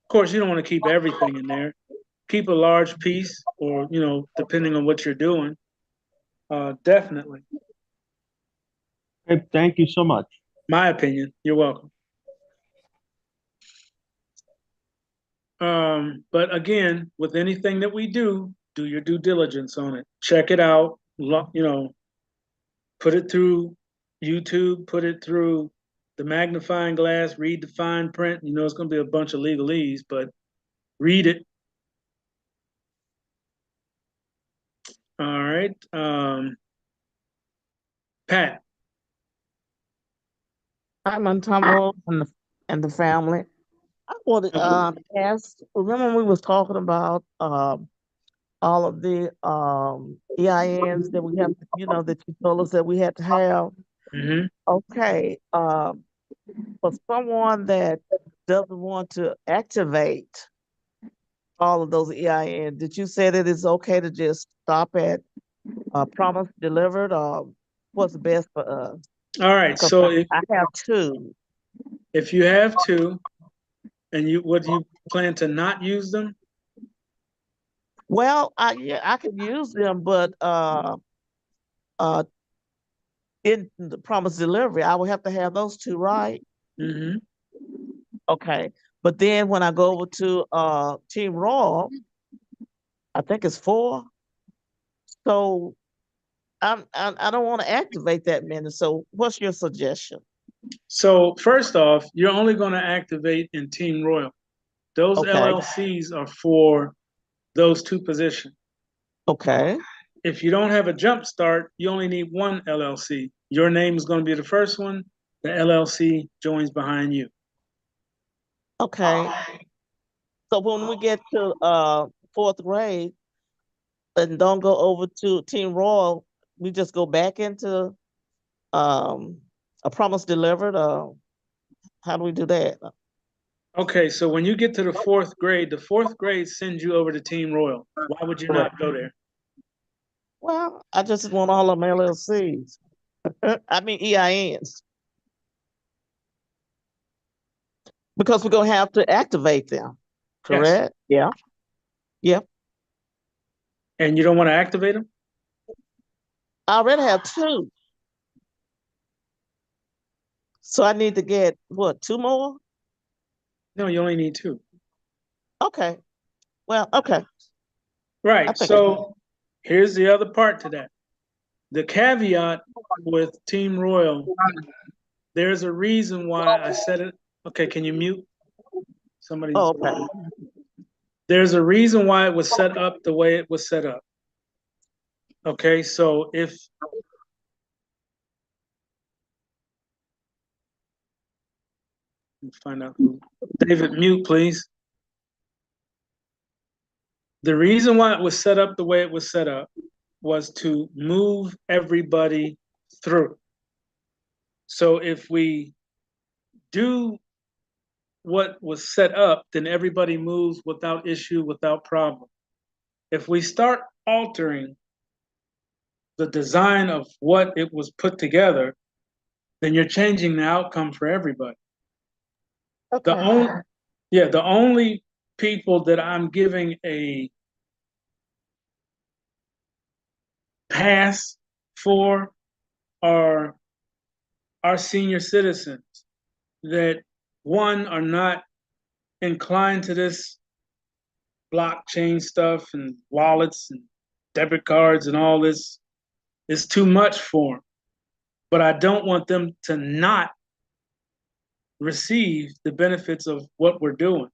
course, you don't want to keep everything in there. Keep a large piece, or depending on what you're doing. Definitely, Okay, thank you so much. my opinion. You're welcome. But again, with anything that we do your due diligence on it. Check it out. Put it through YouTube. Put it through the magnifying glass. Read the fine print. It's going to be a bunch of legalese, but read it. All right. Pat. Hi, Montamo and the family. I wanted to ask, remember we was talking about all of the EINs that we have, that you told us that we had to have. Mm-hmm. Okay. for someone that doesn't want to activate all of those EIN, did you say that it's okay to just stop at promise delivered, or what's best for us? All right, Because so I have two. if you have two and would you plan to not use them? Well, yeah, I could use them, but uh in the promise delivery, I would have to have those two, right? Hmm. Okay. But then when I go over to Team Raw, I think it's four. So I don't want to activate that many. So what's your suggestion? So first off, you're only going to activate in Team Royal. Those Okay. LLCs are for those two positions. Okay. If you don't have a jump start, you only need one LLC. Your name is going to be the first one. The LLC joins behind you. Okay. So when we get to fourth grade and don't go over to Team Royal, we just go back into um a promise delivered. How do we do that? Okay, so when you get to the fourth grade sends you over to Team Royal. Why would you Correct. not go there? Well, I just want all of them LLCs. I mean EINs. Because we're gonna have to activate them. Yes. Correct? Yeah. Yep. And you don't want to activate them? I already have two. So I need to get what, two more? No, you only need two. Okay. Well, okay. I Right. think So here's the other part to that. The caveat with Team Royal, there's a reason why I said it. Okay, can you mute? Somebody. oh, okay. There's a reason why it was set up the way it was set up. Okay, so if find out who David, mute, please. The reason why it was set up the way it was set up was to move everybody through. So if we do what was set up, then everybody moves without issue, without problem. If we start altering the design of what it was put together, then you're changing the outcome for everybody. The Okay. only, yeah, the only people that I'm giving a pass for are our senior citizens that, one, are not inclined to this blockchain stuff and wallets and debit cards and all this. Is too much for them. But I don't want them to not receive the benefits of what we're doing.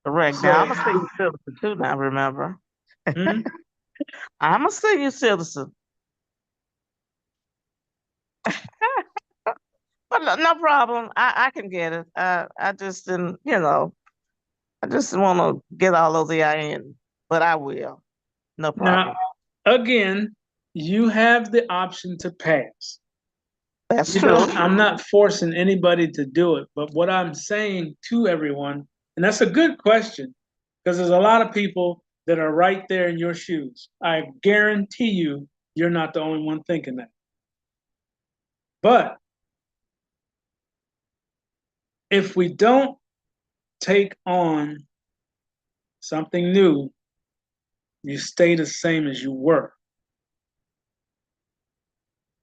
Correct. Now I'm a senior citizen too now, remember? Hmm? I'm a senior citizen. But no problem. I can get it. I just didn't, I just want to get all those EIN, but I will. No problem. Now, again, you have the option to pass. That's true. I'm not forcing anybody to do it, but what I'm saying to everyone, and that's a good question, because there's a lot of people that are right there in your shoes. I guarantee you, you're not the only one thinking that. But if we don't take on something new, you stay the same as you were.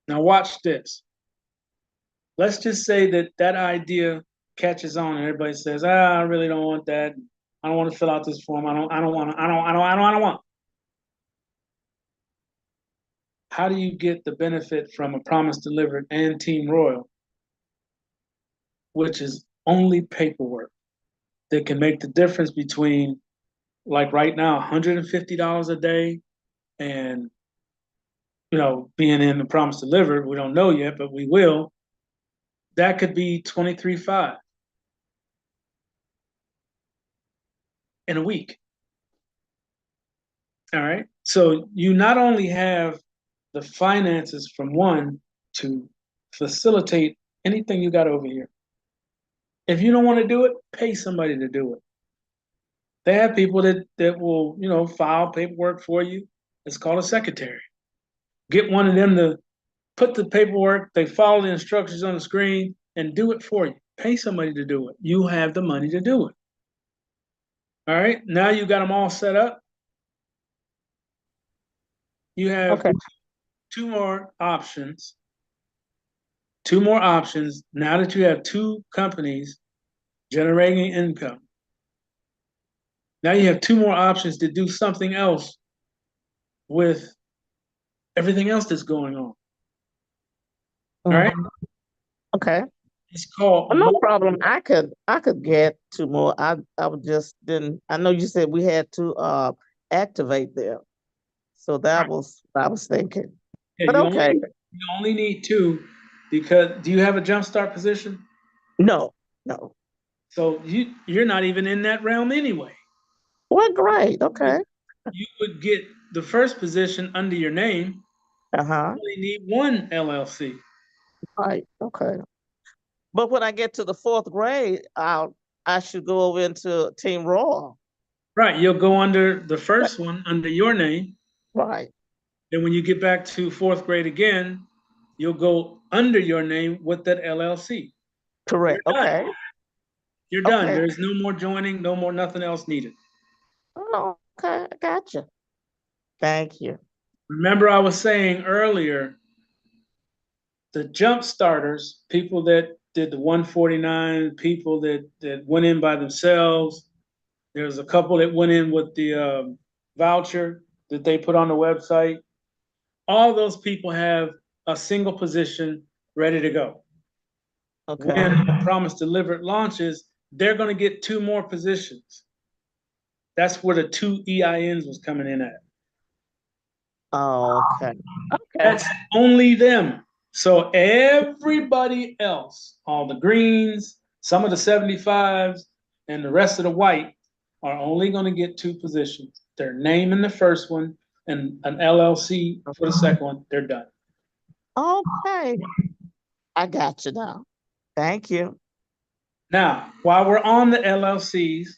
Now, watch this. Let's just say that that idea catches on and everybody says, I really don't want that. I don't want to fill out this form. I don't want. How do you get the benefit from a promise delivered and Team Royal, which is only paperwork that can make the difference between, like right now, $150 a day and, being in the promise delivered, we don't know yet, but we will. That could be 23.5 in a week. All right. So you not only have the finances from one to facilitate anything you got over here. If you don't want to do it, pay somebody to do it. They have people that will, file paperwork for you. It's called a secretary. Get one of them to put the paperwork, they follow the instructions on the screen and do it for you. Pay somebody to do it. You have the money to do it. All right. Now you got them all set up. You have Okay. two more options. Two more options. Now that you have two companies generating income, now you have two more options to do something else with everything else that's going on. All right. Okay. It's called Well, no problem. I could get two more. I would just didn't. I know you said we had to activate them, so that was what I was thinking. Yeah, But okay, you only need two because do you have a jumpstart position? no, no. So you're not even in that realm anyway. Well, great. Okay. You would get the first position under your name. Uh-huh. You only need one LLC. Right. Okay. But when I get to the fourth grade, I should go over into Team Royal. Right. You'll go under the first one under your name. Right. Then when you get back to fourth grade again, you'll go under your name with that LLC. Correct. You're done. Okay. You're done. Okay. There's no more joining, no more nothing else needed. Oh, okay. I gotcha. Thank you. Remember, I was saying earlier, the jump starters, people that did the 149, people that went in by themselves. There's a couple that went in with the voucher that they put on the website. All those people have a single position ready to go. Okay. When Promise Delivered launches, they're going to get two more positions. That's where the two EINs was coming in at. Oh, okay. Okay. That's only them. So everybody else, all the greens, some of the 75s, and the rest of the white are only going to get two positions. Their name in the first one and an LLC for the second one. They're done. Okay. I got you now. Thank you. Now, while we're on the LLCs,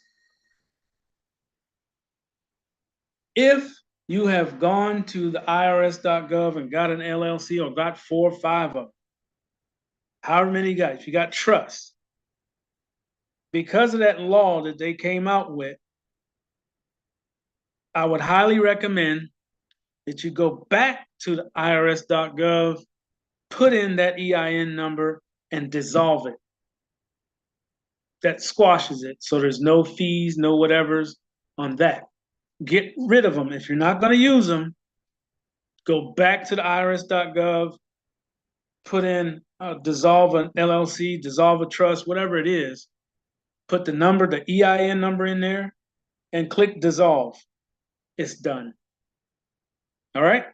if you have gone to the IRS.gov and got an LLC or got 4 or 5 of them, however many you got, if you got trust, because of that law that they came out with, I would highly recommend that you go back to the IRS.gov, put in that EIN number, and dissolve it. That squashes it. So there's no fees, no whatevers on that. Get rid of them. If you're not going to use them, go back to the IRS.gov, put in dissolve an LLC, dissolve a trust, whatever it is. Put the number, the EIN number in there, and click dissolve. It's done. All right?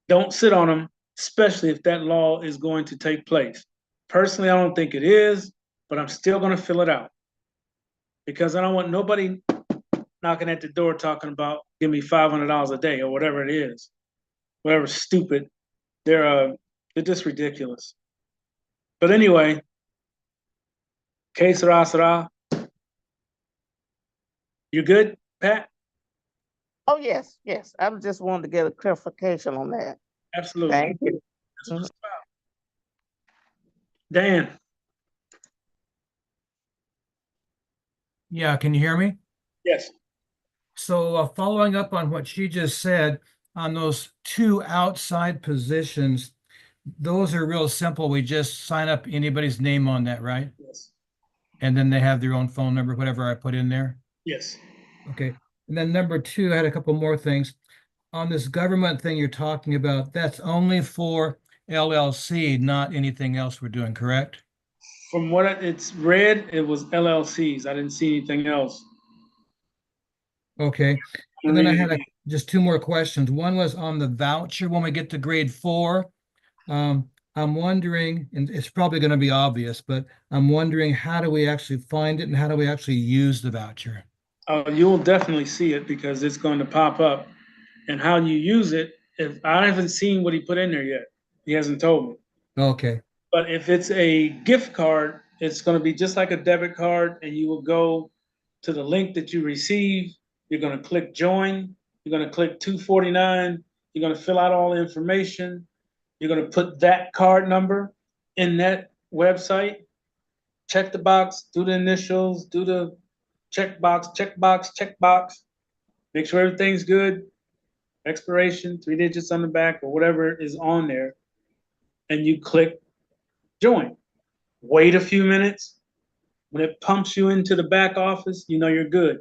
Don't sit on them, especially if that law is going to take place. Personally, I don't think it is, but I'm still going to fill it out because I don't want nobody knocking at the door talking about give me $500 a day or whatever it is, whatever stupid. They're just ridiculous. But anyway, que sera, sera. You good, Pat? Oh, yes, yes. I just wanted to get a clarification on that. Absolutely. Thank you. That's what it's about. Dan. Yeah, can you hear me? Yes. So following up on what she just said, on those two outside positions, those are real simple. We just sign up anybody's name on that, right? Yes. And then they have their own phone number, whatever I put in there. Yes. Okay. And then number two, I had a couple more things. On this government thing you're talking about, that's only for LLC, not anything else we're doing, correct? From what it's read, it was LLCs. I didn't see anything else. Okay. And then I had just two more questions. One was on the voucher when we get to grade 4. I'm wondering, and it's probably going to be obvious, but I'm wondering how do we actually find it and how do we actually use the voucher? You'll definitely see it because it's going to pop up. And how you use it, if I haven't seen what he put in there yet. He hasn't told me. Okay. But if it's a gift card, it's going to be just like a debit card, and you will go to the link that you receive. You're going to click join. You're going to click 249. You're going to fill out all the information. You're going to put that card number in that website. Check the box, do the initials, do the check box, check box, check box. Make sure everything's good. Expiration, 3 digits on the back, or whatever is on there. And you click join. Wait a few minutes. When it pumps you into the back office, you know you're good.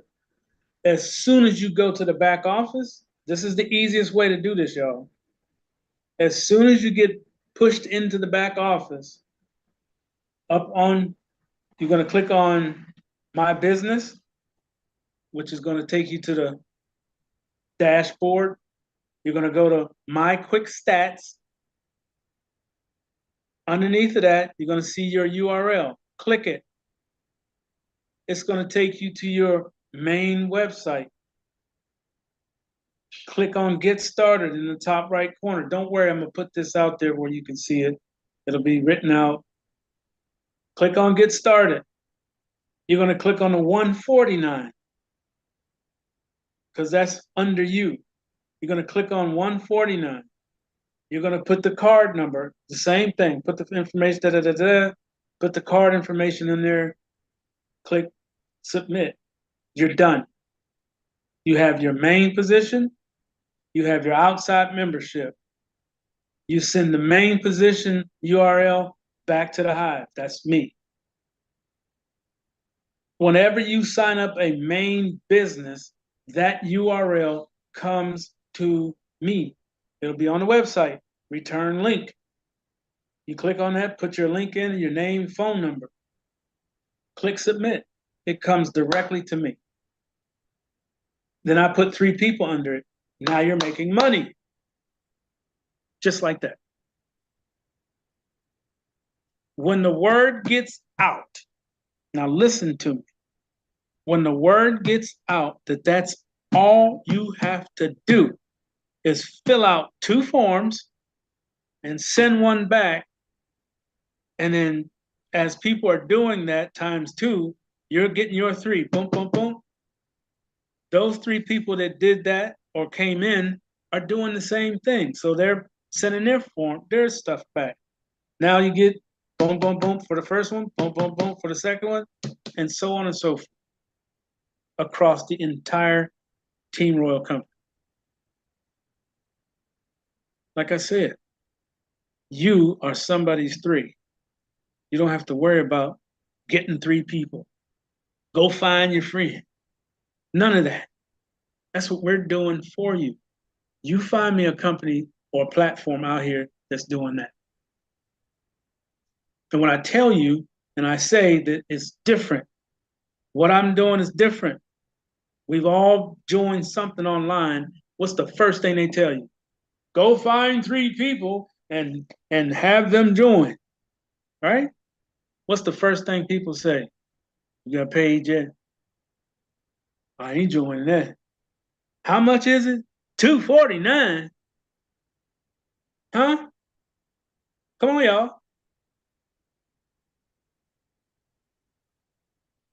As soon as you go to the back office, this is the easiest way to do this, y'all. As soon as you get pushed into the back office, you're going to click on My Business, which is going to take you to the dashboard. You're going to go to My Quick Stats. Underneath of that, you're going to see your URL. Click it. It's going to take you to your main website. Click on Get Started in the top right corner. Don't worry, I'm going to put this out there where you can see it. It'll be written out. Click on Get Started. You're going to click on the 149 because that's under you. You're going to click on 149. You're going to put the card number, the same thing. Put the information, put the card information in there. Click Submit. You're done. You have your main position. You have your outside membership. You send the main position URL back to the Hive. That's me. Whenever you sign up a main business, that URL comes to me. It'll be on the website, return link. You click on that, put your link in, your name, phone number. Click submit. It comes directly to me. Then I put 3 people under it. Now you're making money. Just like that. When the word gets out, now listen to me. When the word gets out that that's all you have to do is fill out 2 forms and send one back. And then as people are doing that times 2, you're getting your 3. Boom, boom, boom. Those 3 people that did that or came in are doing the same thing. So they're sending their stuff back. Now you get boom, boom, boom for the first one, boom, boom, boom for the second one, and so on and so forth across the entire Team Royal company. Like I said, you are somebody's 3. You don't have to worry about getting 3 people. Go find your friend. None of that. That's what we're doing for you. You find me a company or a platform out here that's doing that. And when I tell you and I say that it's different, what I'm doing is different. We've all joined something online. What's the first thing they tell you? Go find 3 people and have them join, right? What's the first thing people say? You got paid yet? I ain't joining that. How much is it? $249. Huh? Come on, y'all.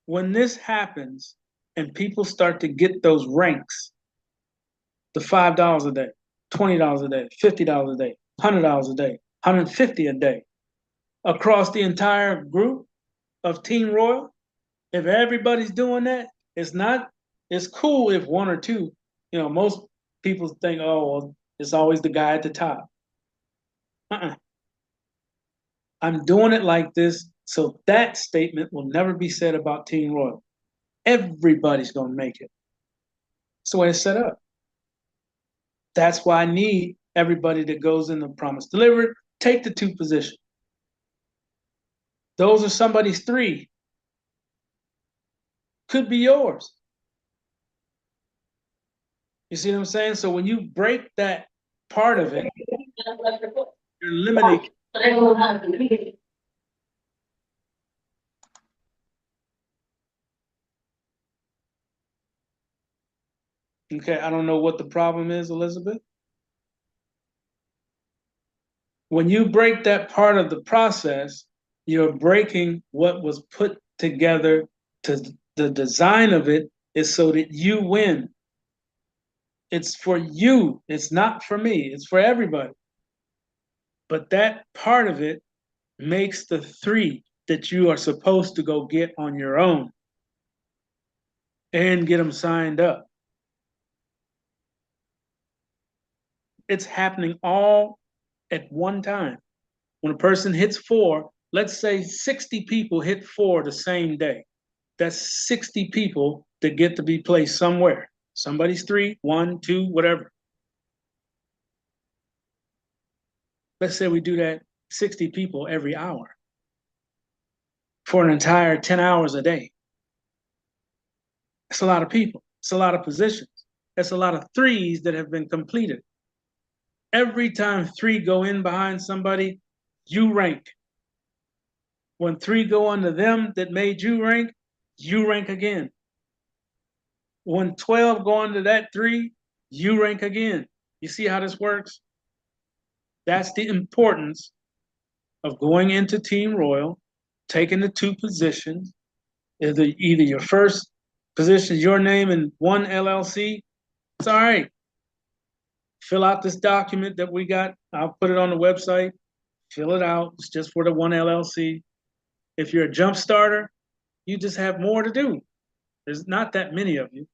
When this happens and people start to get those ranks, the $5 a day, $20 a day, $50 a day, $100 a day, $150 a day, across the entire group of Team Royal, if everybody's doing that, it's cool if 1 or 2, most people think, oh, well, it's always the guy at the top. I'm doing it like this, so that statement will never be said about Team Royal. Everybody's going to make it. That's the way it's set up. That's why I need everybody that goes in the promise delivered, take the 2 positions. Those are somebody's 3. Could be yours. You see what I'm saying? So when you break that part of it, you're limiting. Okay, I don't know what the problem is, Elizabeth. When you break that part of the process, you're breaking what was put together. To the design of it is so that you win. It's for you. It's not for me. It's for everybody. But that part of it makes the 3 that you are supposed to go get on your own and get them signed up. It's happening all at one time. When a person hits 4, let's say 60 people hit 4 the same day. That's 60 people that get to be placed somewhere. Somebody's 3, 1, 2, whatever. Let's say we do that 60 people every hour for an entire 10 hours a day. That's a lot of people. It's a lot of positions. That's a lot of 3s that have been completed. Every time 3 go in behind somebody, you rank. When 3 go under them that made you rank again. When 12 go under that 3, you rank again. You see how this works? That's the importance of going into Team Royal, taking the 2 positions. Either your first position is your name in one LLC, it's all right. Fill out this document that we got. I'll put it on the website. Fill it out. It's just for the one LLC. If you're a jump starter, you just have more to do. There's not that many of you.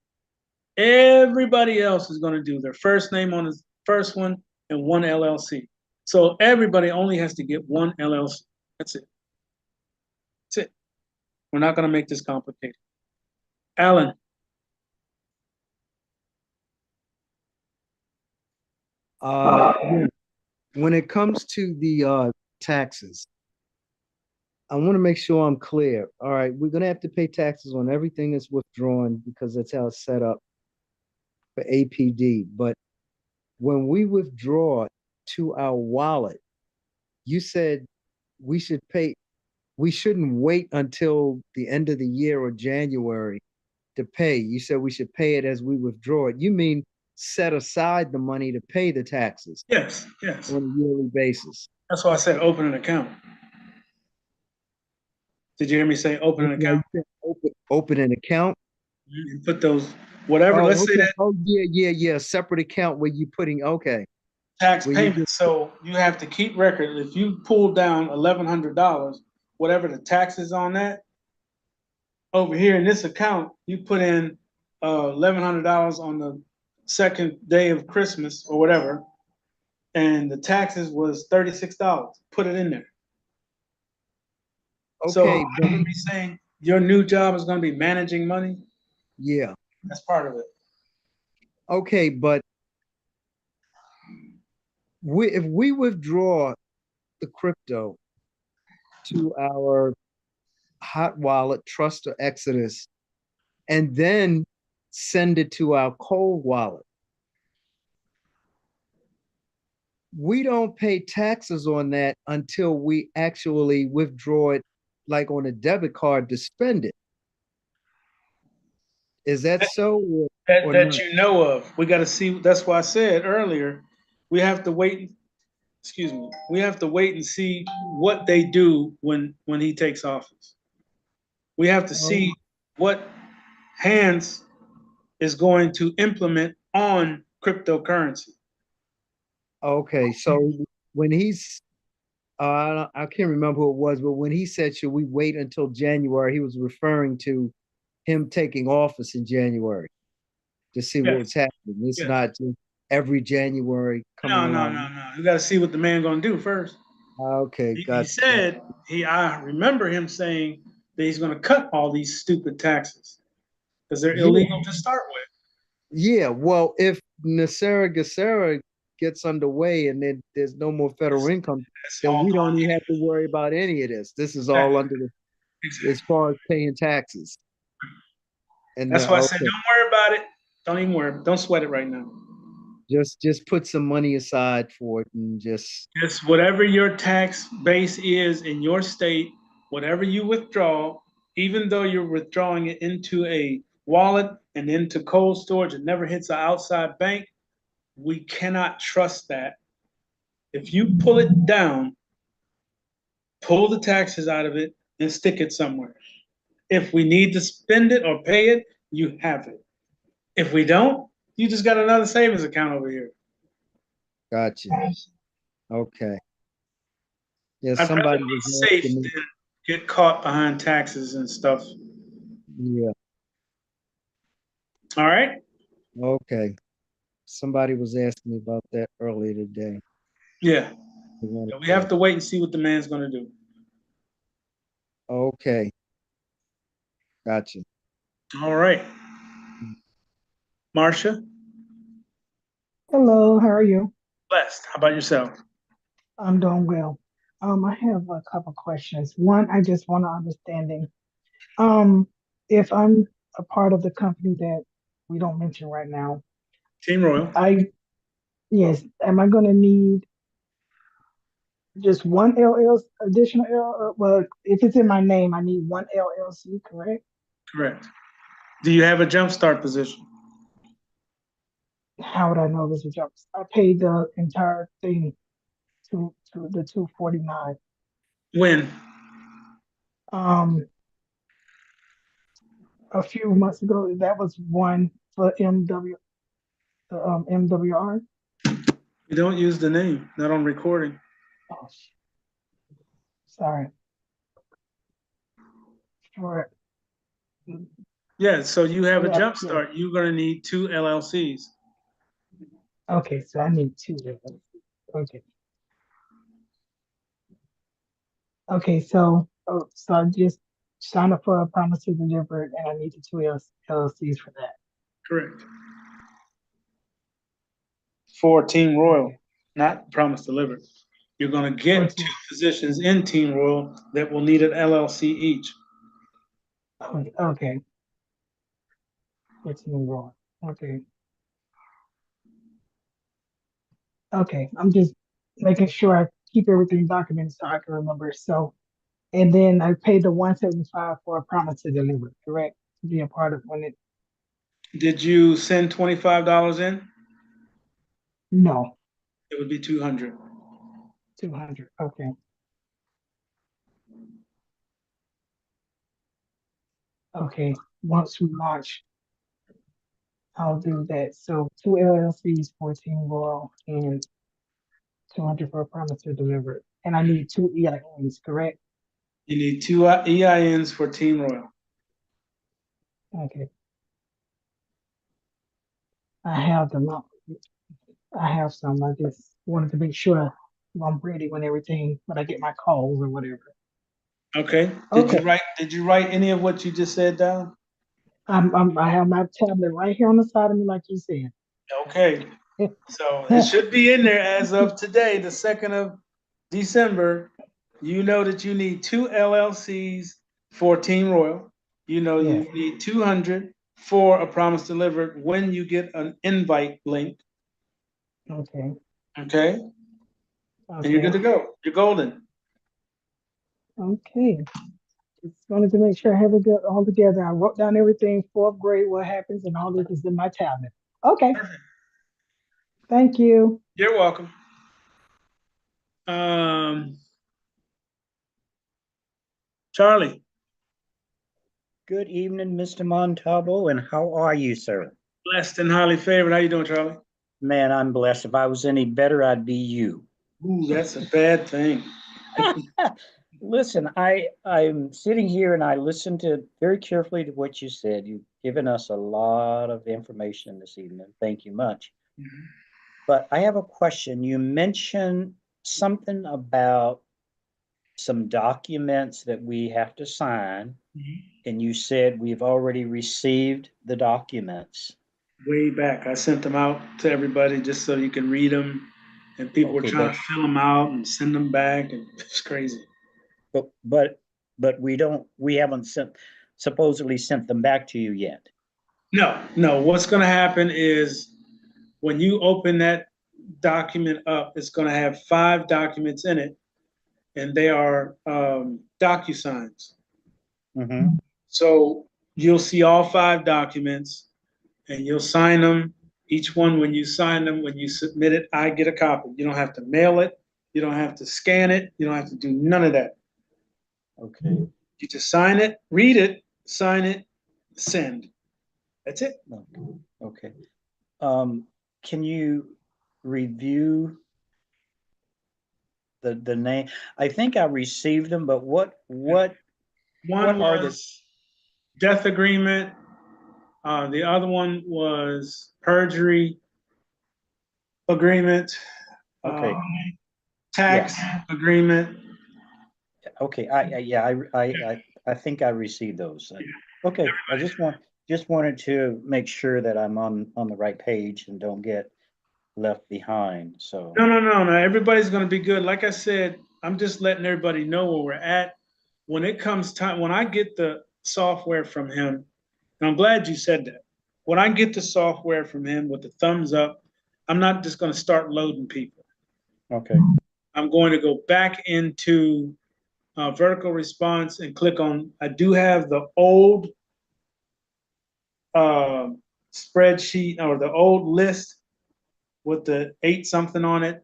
Everybody else is going to do their first name on the first one and one LLC. So everybody only has to get one LLC. That's it. That's it. We're not going to make this complicated. Alan. When it comes to the taxes, I want to make sure I'm clear. All right, we're gonna have to pay taxes on everything that's withdrawn because that's how it's set up for APD. But when we withdraw to our wallet, you said we shouldn't wait until the end of the year or January to pay. You said we should pay it as we withdraw it. You mean set aside the money to pay the taxes Yes. on a yearly basis? That's why I said open an account. Did you hear me say open an account? Open an account? You put those, whatever, let's say okay. that Oh, yeah. Separate account where you putting, okay. tax Well, you payment. So you have to keep record. If you pull down $1,100, whatever the taxes on that, over here in this account, you put in $1,100 on the second day of Christmas or whatever, and the taxes was $36. Put it in there. So Okay, I'm gonna be saying your new job is gonna be managing money. yeah. That's part of it. Okay, but if we withdraw the crypto to our hot wallet, Trust or Exodus, and then send it to our cold wallet, we don't pay taxes on that until we actually withdraw it, like on a debit card to spend it. Is that so? That Or that not? you know of. We got to see. That's why I said earlier, we have to wait. Excuse me. We have to wait and see what they do when he takes office. We have to see what Hans is going to implement on cryptocurrency. Okay, so when I can't remember who it was, but when he said, should we wait until January, he was referring to him taking office in January to see Yes. what's happening. It's Yes. not just every January coming No. along. You got to see what the man going to do first. Okay, He got said I remember him saying that he's going to cut all these stupid taxes because they're Yeah. illegal to start with. Yeah, well, if Nasera Gesera gets underway and then there's no more federal income, That's then all we gone. don't even have to worry about any of this. This is all under as far as paying taxes. And That's why I said, okay, don't worry about it. Don't even worry. Don't sweat it right now. just put some money aside for it and just Just whatever your tax base is in your state, whatever you withdraw, even though you're withdrawing it into a wallet and into cold storage, it never hits an outside bank. We cannot trust that If you pull it down, pull the taxes out of it and stick it somewhere. If we need to spend it or pay it, you have it. If we don't, you just got another savings account over here. Gotcha. Okay. Yeah, I'd rather somebody be was safe asking than me. get caught behind taxes and stuff. Yeah, All right? okay. Somebody was asking me about that earlier today. Yeah. They wanted We have to wait and see what the man's gonna do. Okay, gotcha. All right. Marcia, Hello, how are you? blessed. How about yourself? I'm doing well. I have a couple questions. One, I just want to understanding. Um, if I'm a part of the company that we don't mention right now, Team Royal. yes, am I going to need just one LLC, additional L? Well, if it's in my name, I need one LLC, correct? Correct. Do you have a jumpstart position? How would I know this is jobs? I paid the entire thing to the 249. When? Um, a few months ago, that was one for MWR. You don't use the name, not on recording. Oh, sorry. For Yeah, so you have a yeah, jumpstart. You're gonna need two LLCs. okay, so I need two of them. Okay. Okay, so I just sign up for a promise to deliver and I need the two LLCs for that. Correct. For Team Royal, Okay. not Promise Delivered. You're gonna get For two Team- positions in Team Royal that will need an LLC each. Okay. For Team Raw. Okay. Okay. I'm just making sure I keep everything documented so I can remember. So, and then I paid the 175 for a promise to deliver, correct? To be a part of when it, Did you send $25 in? no, It would be 200. 200. Okay. Okay. Once we launch, I'll do that. So two LLCs, 14 Royal, and 200 for a promise to deliver. And I need two EINs, correct? You need two EINs for Team Royal. Okay. I have them. I have some. I just wanted to make sure I'm ready when when I get my calls or whatever. Okay. Okay. Did you write any of what you just said down? I have my tablet right here on the side of me, like you said. Okay. So it should be in there as of today, the 2nd of December. You know that you need two LLCs for Team Royal. You know Yeah. you need 200 for a promise delivered when you get an invite link. Okay. Okay. And you're good to Okay. go. You're golden. Okay. Just wanted to make sure I have it all together. I wrote down everything, fourth grade, what happens, and all this is in my tablet. Okay. Thank you. You're welcome. Charlie, Good evening, Mr. Montalvo, and how are you, sir? blessed and highly favored. How you doing, Charlie? Man, I'm blessed. If I was any better, I'd be you. Ooh, that's a bad thing. Listen, I'm sitting here and I listened to very carefully to what you said. You've given us a lot of information this evening. Thank you much. Mhm. But I have a question. You mentioned something about some documents that we have to sign, and you said we've already received the documents. Way back, I sent them out to everybody just so you can read them, and people were Okay, trying to fill them out and send them back, and it's crazy. but we haven't supposedly sent them back to you yet. No. What's going to happen is when you open that document up, it's going to have 5 documents in it, and they are DocuSigns. Mm-hmm. So you'll see all 5 documents, and you'll sign them. Each one, when you sign them, when you submit it, I get a copy. You don't have to mail it. You don't have to scan it. You don't have to do none of that. Okay. You just sign it, read it, sign it, send. That's it. Okay. Can you review the name? I think I received them, but what One are the- was death agreement. The other one was perjury agreement. Okay. Tax agreement. Okay, I think I received those. Okay, I just wanted to make sure that I'm on the right page and don't get left behind, so. No. Everybody's gonna be good. Like I said, I'm just letting everybody know where we're at. When it comes time, when I get the software from him, and I'm glad you said that. When I get the software from him with the thumbs up, I'm not just gonna start loading people. Okay, I'm going to go back into vertical response and click on, I do have the old spreadsheet or the old list with the 8 something on it,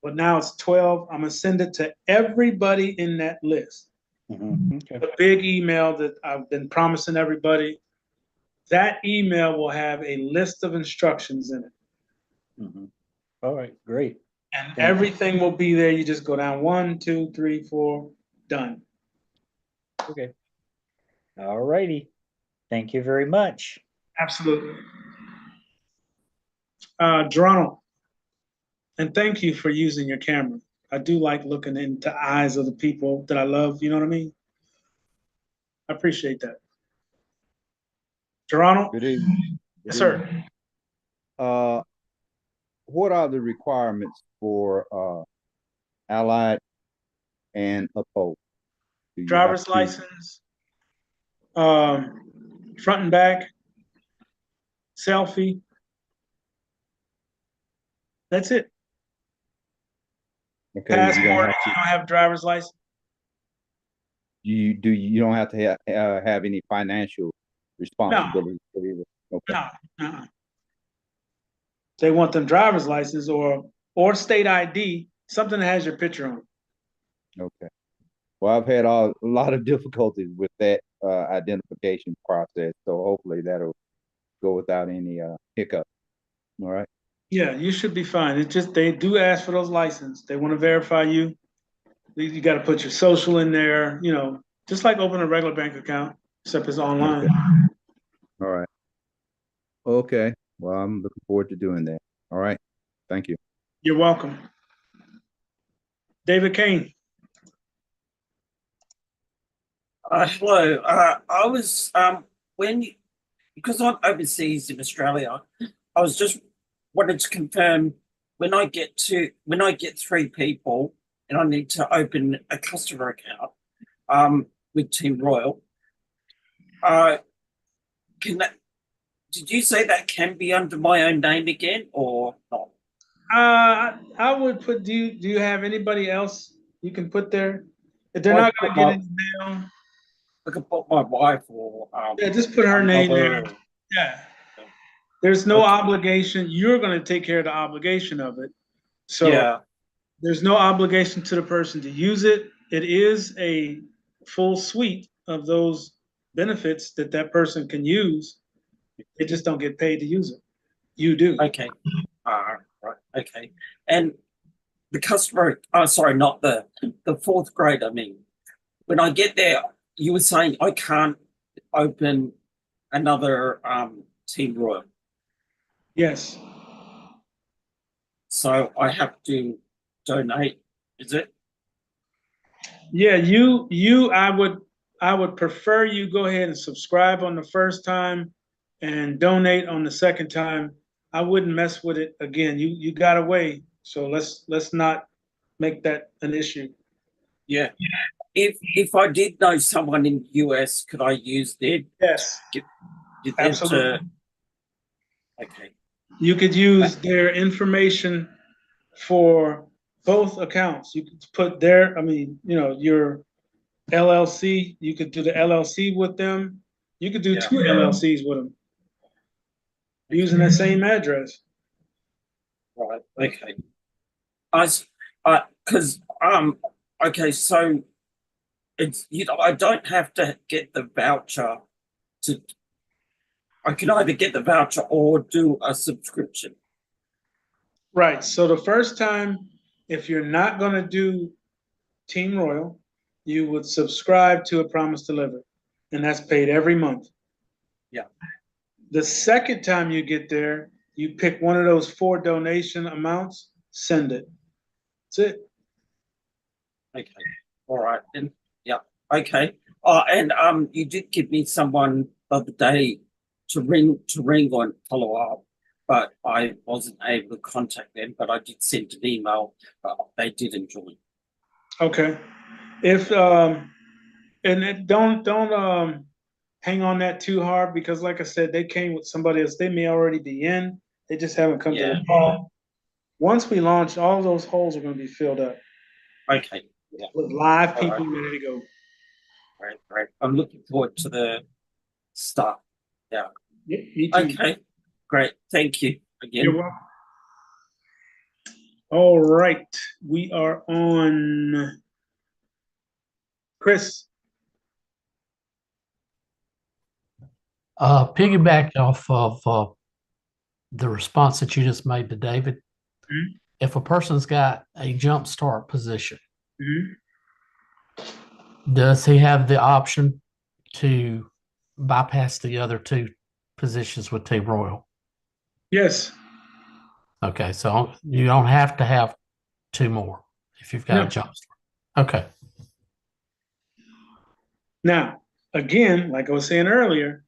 but now it's 12. I'm gonna send it to everybody in that list. okay, The big email that I've been promising everybody, that email will have a list of instructions in it. All right, great. And Thank you. everything will be there. You just go down 1, 2, 3, 4, done. Okay. All righty. Thank you very much. Absolutely. Geronimo, and thank you for using your camera. I do like looking into eyes of the people that I love. You know what I mean? I appreciate that. Geronimo? Good evening. Yes, sir. What are the requirements for Allied and Uphold? Do you have Driver's to- license, front and back, selfie. That's it. Okay, you Passport, don't if have you don't have driver's license. you don't have to have any financial responsibility for either. Okay. No. They want them driver's license or state ID, something that has your picture on it. Okay. Well, I've had a lot of difficulties with that identification process, so hopefully that'll go without any hiccup. All right. Yeah, you should be fine. It's just they do ask for those license. They want to verify you. You got to put your social in there, you know, just like open a regular bank account, except it's online. Okay. All right. Okay. Well, I'm looking forward to doing that. All right. Thank you. You're welcome. David Kane. Hello. I was because I'm overseas in Australia, I was just wanted to confirm when I get 3 people and I need to open a customer account with Team Royal. Did you say that can be under my own name again or not? I would put. Do you have anybody else you can put there? If they're not going to get any mail, I could put my wife or yeah, just put her name there. mother. Yeah. There's no Okay. obligation. You're going to take care of the obligation of it. So Yeah. there's no obligation to the person to use it. It is a full suite of those benefits that person can use. They just don't get paid to use it. You do. Okay. Right. Okay. And the customer, sorry, not the 4th grade. I mean, when I get there, you were saying I can't open another Team Royal. Yes. So I have to donate, is it? Yeah, I would prefer you go ahead and subscribe on the first time and donate on the second time. I wouldn't mess with it again. You got away, so let's not make that an issue. Yeah. If I did know someone in the US, could I use their Yes, get them absolutely. Okay. You could use their information for both accounts. You could put your LLC, you could do the LLC with them. You could do 2 LLCs with them using that same address. Right. Okay. I Because okay, so it's I don't have to get the voucher to. I can either get the voucher or do a subscription. Right. So the first time, if you're not going to do Team Royal, you would subscribe to A Promise Delivered, and that's paid every month. Yeah. The second time you get there, you pick one of those 4 donation amounts, send it. That's it. Okay. All right. And yeah. Okay. And you did give me someone the other day to ring on follow up, but I wasn't able to contact them. But I did send an email, but they didn't join. Okay. If don't hang on that too hard, because like I said, they came with somebody else. They may already be in. They just haven't come to Yeah. the call. Once we launch, all those holes are going to be filled up Okay. Yeah. with live All people right. ready to go. Great. I'm looking forward to the start. Yeah. Yeah, me too. Okay. Great. Thank you again. You're welcome. All right. We are on Chris. Piggyback off of the response that you just made to David. Mhm. If a person's got a jump start position, Mhm. does he have the option to bypass the other 2 positions with Team Royal? Yes. Okay, so you don't have to have 2 more if you've got No. a jump start. Okay. Now, again, like I was saying earlier,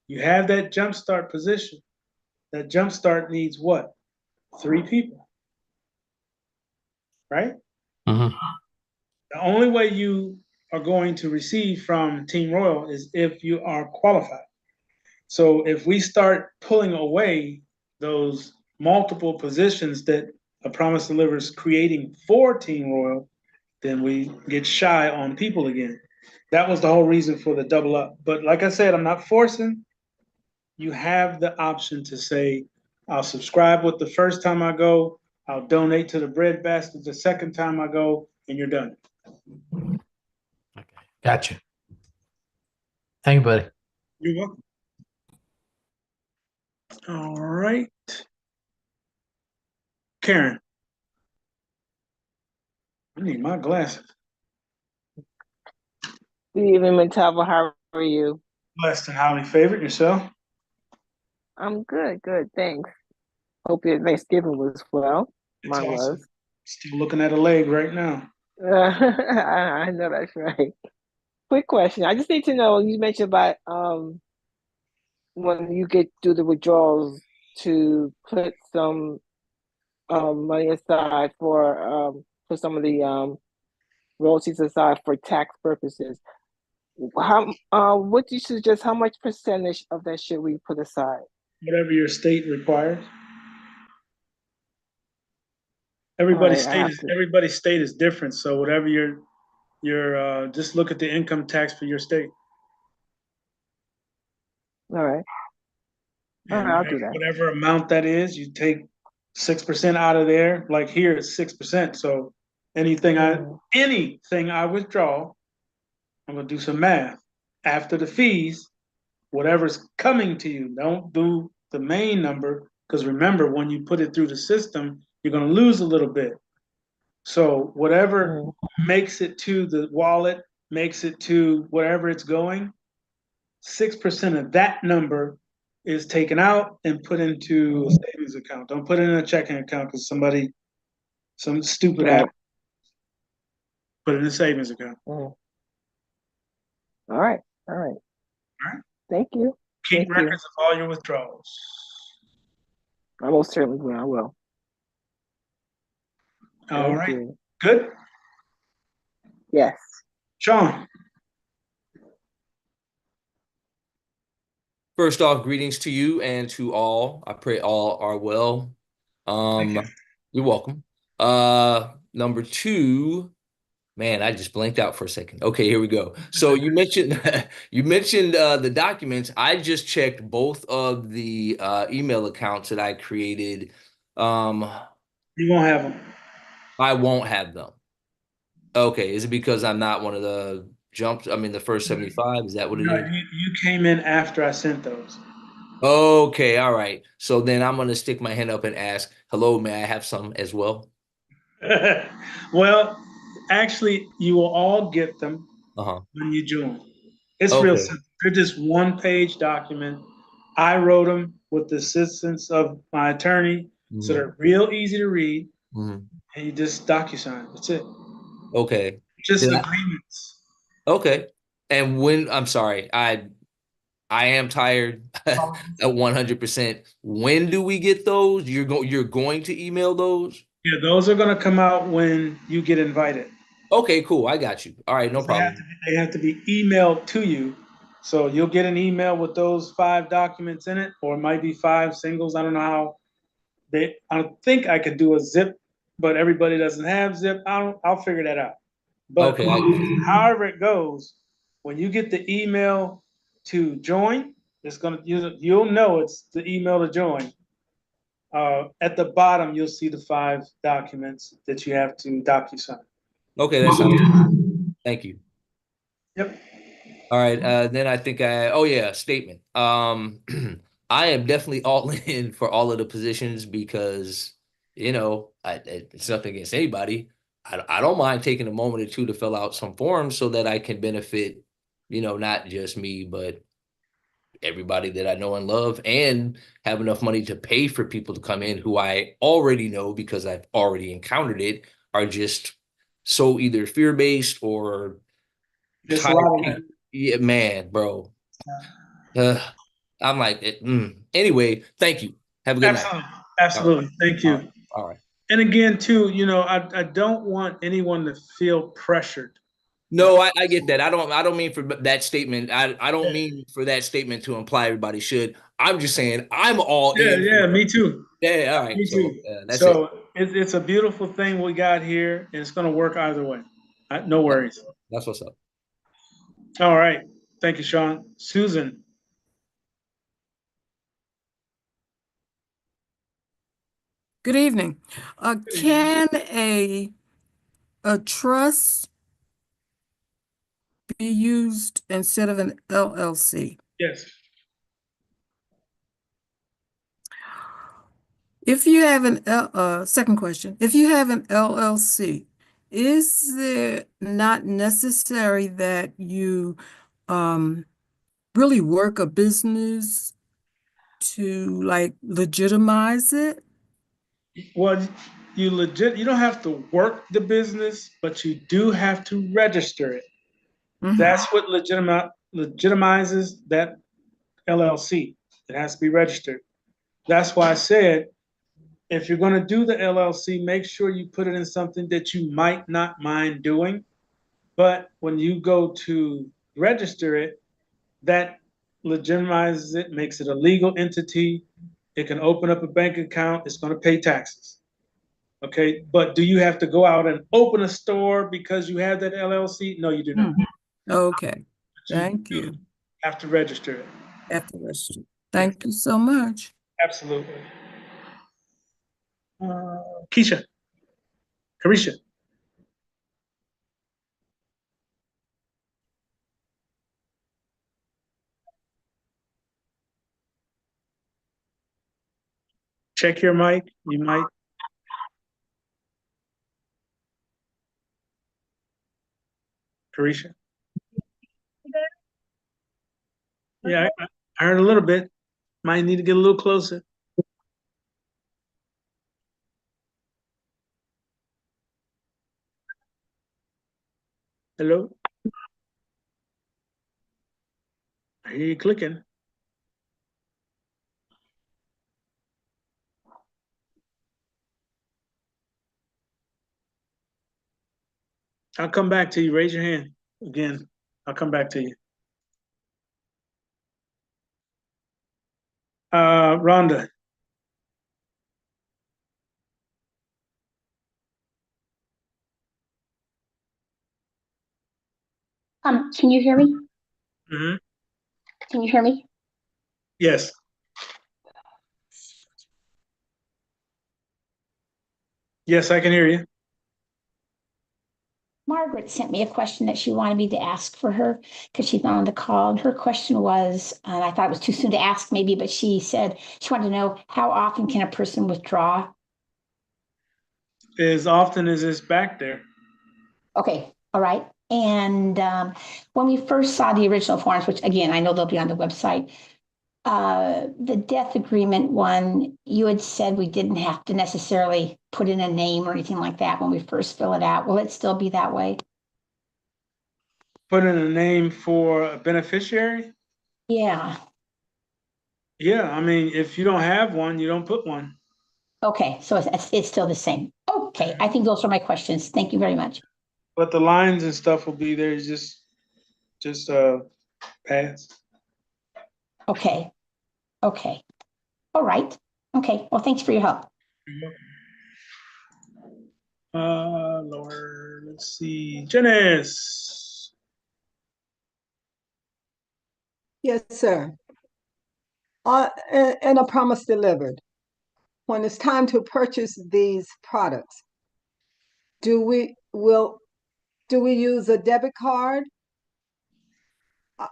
you have that jumpstart position. That jumpstart needs what? 3 people, right? Mhm. The only way you are going to receive from Team Royal is if you are qualified. So if we start pulling away those multiple positions that A Promise Delivers creating for Team Royal, then we get shy on people again. That was the whole reason for the double up. But like I said, I'm not forcing. You have the option to say, I'll subscribe with the first time I go, I'll donate to the bread basket the second time I go, and you're done. Okay. Gotcha. Thank you, buddy. You're welcome. All right. Karen. I need my glasses. Good evening, Matava. How are you? Blessed and highly favored. Yourself? I'm good, thanks. Hope your Thanksgiving was well. It's Mine awesome. was. Still looking at a leg right now. I know that's right. Quick question. I just need to know, you mentioned about when you get do the withdrawals to put some money aside for some of the royalties aside for tax purposes. What do you suggest? How much percentage of that should we put aside? Whatever your state requires. Everybody's state is different. So whatever your just look at the income tax for your state. All right. All right, I'll do that. Whatever amount that is, you take 6% out of there. Like here, it's 6%. So anything I withdraw, I'm gonna do some math. After the fees, whatever's coming to you, don't do the main number, because remember, when you put it through the system, you're gonna lose a little bit. So whatever makes it to the wallet, makes it to wherever it's going, 6% of that number is taken out and put into a savings account. Don't put it in a checking account because some stupid app put it in a savings account. All right. Thank you. Keep records of all your withdrawals. I most certainly will. I will. All right. Good? Yes. Sean. First off, greetings to you and to all. I pray all are well. You're welcome. Number 2, man, I just blanked out for a second. Okay, here we go. So you mentioned the documents. I just checked both of the email accounts that I created. You won't have them. I won't have them. Okay, is it because I'm not one of the the first 75? Is that what it No, is? you came in after I sent those. Okay, all right. So then I'm gonna stick my hand up and ask, hello, may I have some as well? Well, actually, you will all get them Uh-huh. when you join. It's real Okay. simple. They're just one-page document. I wrote them with the assistance of my attorney, so Mhm. they're real easy to read, Mhm. and you just DocuSign. That's it. Okay. Just Did I- agreements. okay. And when I'm sorry, I am tired at 100%. When do we get those? You're going to email those? Yeah, those are going to come out when you get invited. Okay, cool. I got you. All right, no problem. They have to be emailed to you. So you'll get an email with those 5 documents in it, or it might be 5 singles. I don't know how I think I could do a zip, but everybody doesn't have zip. I'll figure that out. But Okay, however it goes, when you get the email to join, you'll know it's the email to join. At the bottom, you'll see the 5 documents that you have to DocuSign. okay, that sounds good. Thank you. Yep. All right, then I think oh yeah, statement. I am definitely all in for all of the positions because, it's nothing against anybody. I don't mind taking a moment or two to fill out some forms so that I can benefit, not just me, but everybody that I know and love, and have enough money to pay for people to come in who I already know because I've already encountered it, are just so either fear-based or There's a tired. lot of that. Yeah, man, bro. Uh, I'm like, anyway, thank you. Have a good night. Absolutely. Thank All right. you. All right. And again, too, I don't want anyone to feel pressured. No, I get that. I don't mean for that statement. I don't mean for that statement to imply everybody should. I'm just saying I'm all in. Yeah, me too. Yeah, all right. Me So too. that's it. So it's a beautiful thing we got here, and it's going to work either way. No worries. That's what's up. All right. Thank you, Sean. Susan. Good evening. Can a trust be used instead of an LLC? Yes. If you have second question, if you have an LLC, is it not necessary that you really work a business to like legitimize it? Well, you don't have to work the business, but you do have to register it. That's what legitimizes that LLC. It has to be registered. That's why I said, if you're going to do the LLC, make sure you put it in something that you might not mind doing. But when you go to register it, that legitimizes it, makes it a legal entity. It can open up a bank account. It's going to pay taxes. Okay. But do you have to go out and open a store because you have that LLC? No, you do not. Okay. Thank you. Have to register it. Have to register. Thank you so much. Absolutely. Keisha. Carisha. Check your mic. You might. Carisha. Yeah, I heard a little bit. Might need to get a little closer. Hello? I hear you clicking. I'll come back to you. Raise your hand again. I'll come back to you. Rhonda. Can you hear me? Mm-hmm. Can you hear me? Yes. Yes, I can hear you. Margaret sent me a question that she wanted me to ask for her because she's not on the call. And her question was, and I thought it was too soon to ask maybe, but she said she wanted to know how often can a person withdraw? As often as it's back there. Okay, all right. And when we first saw the original forms, which again, I know they'll be on the website, the death agreement one, you had said we didn't have to necessarily put in a name or anything like that when we first fill it out. Will it still be that way? Put in a name for a beneficiary? Yeah. Yeah, I mean, if you don't have one, you don't put one. Okay, so it's still the same. Okay, I think those are my questions. Thank you very much. But the lines and stuff will be there, just pass. Okay. Okay. All right. Okay. Well, thanks for your help. Lord, let's see. Janice. Yes, sir. And a promise delivered. When it's time to purchase these products, do we use a debit card?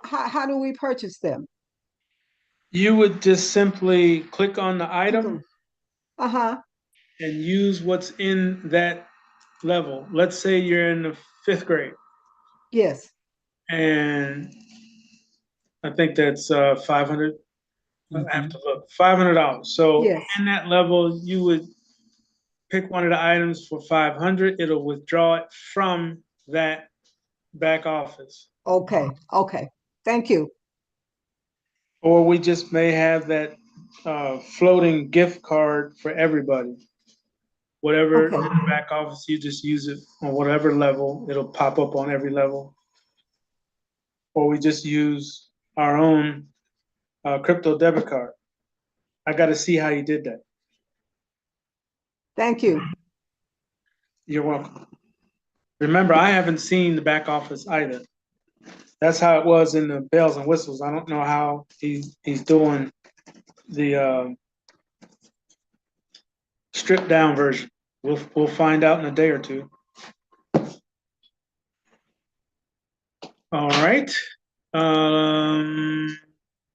How do we purchase them? You would just simply click on the item Uh-huh. and use what's in that level. Let's say you're in the 5th grade. Yes. And I think that's 500. I have to look. $500. So Yes. in that level, you would pick one of the items for 500. It'll withdraw it from that back office. Okay. Okay. Thank you. Or we just may have that floating gift card for everybody. Whatever Okay. in the back office, you just use it on whatever level. It'll pop up on every level. Or we just use our own crypto debit card. I got to see how you did that. Thank you. You're welcome. Remember, I haven't seen the back office either. That's how it was in the bells and whistles. I don't know how he's doing the stripped down version. We'll find out in a day or two. All right.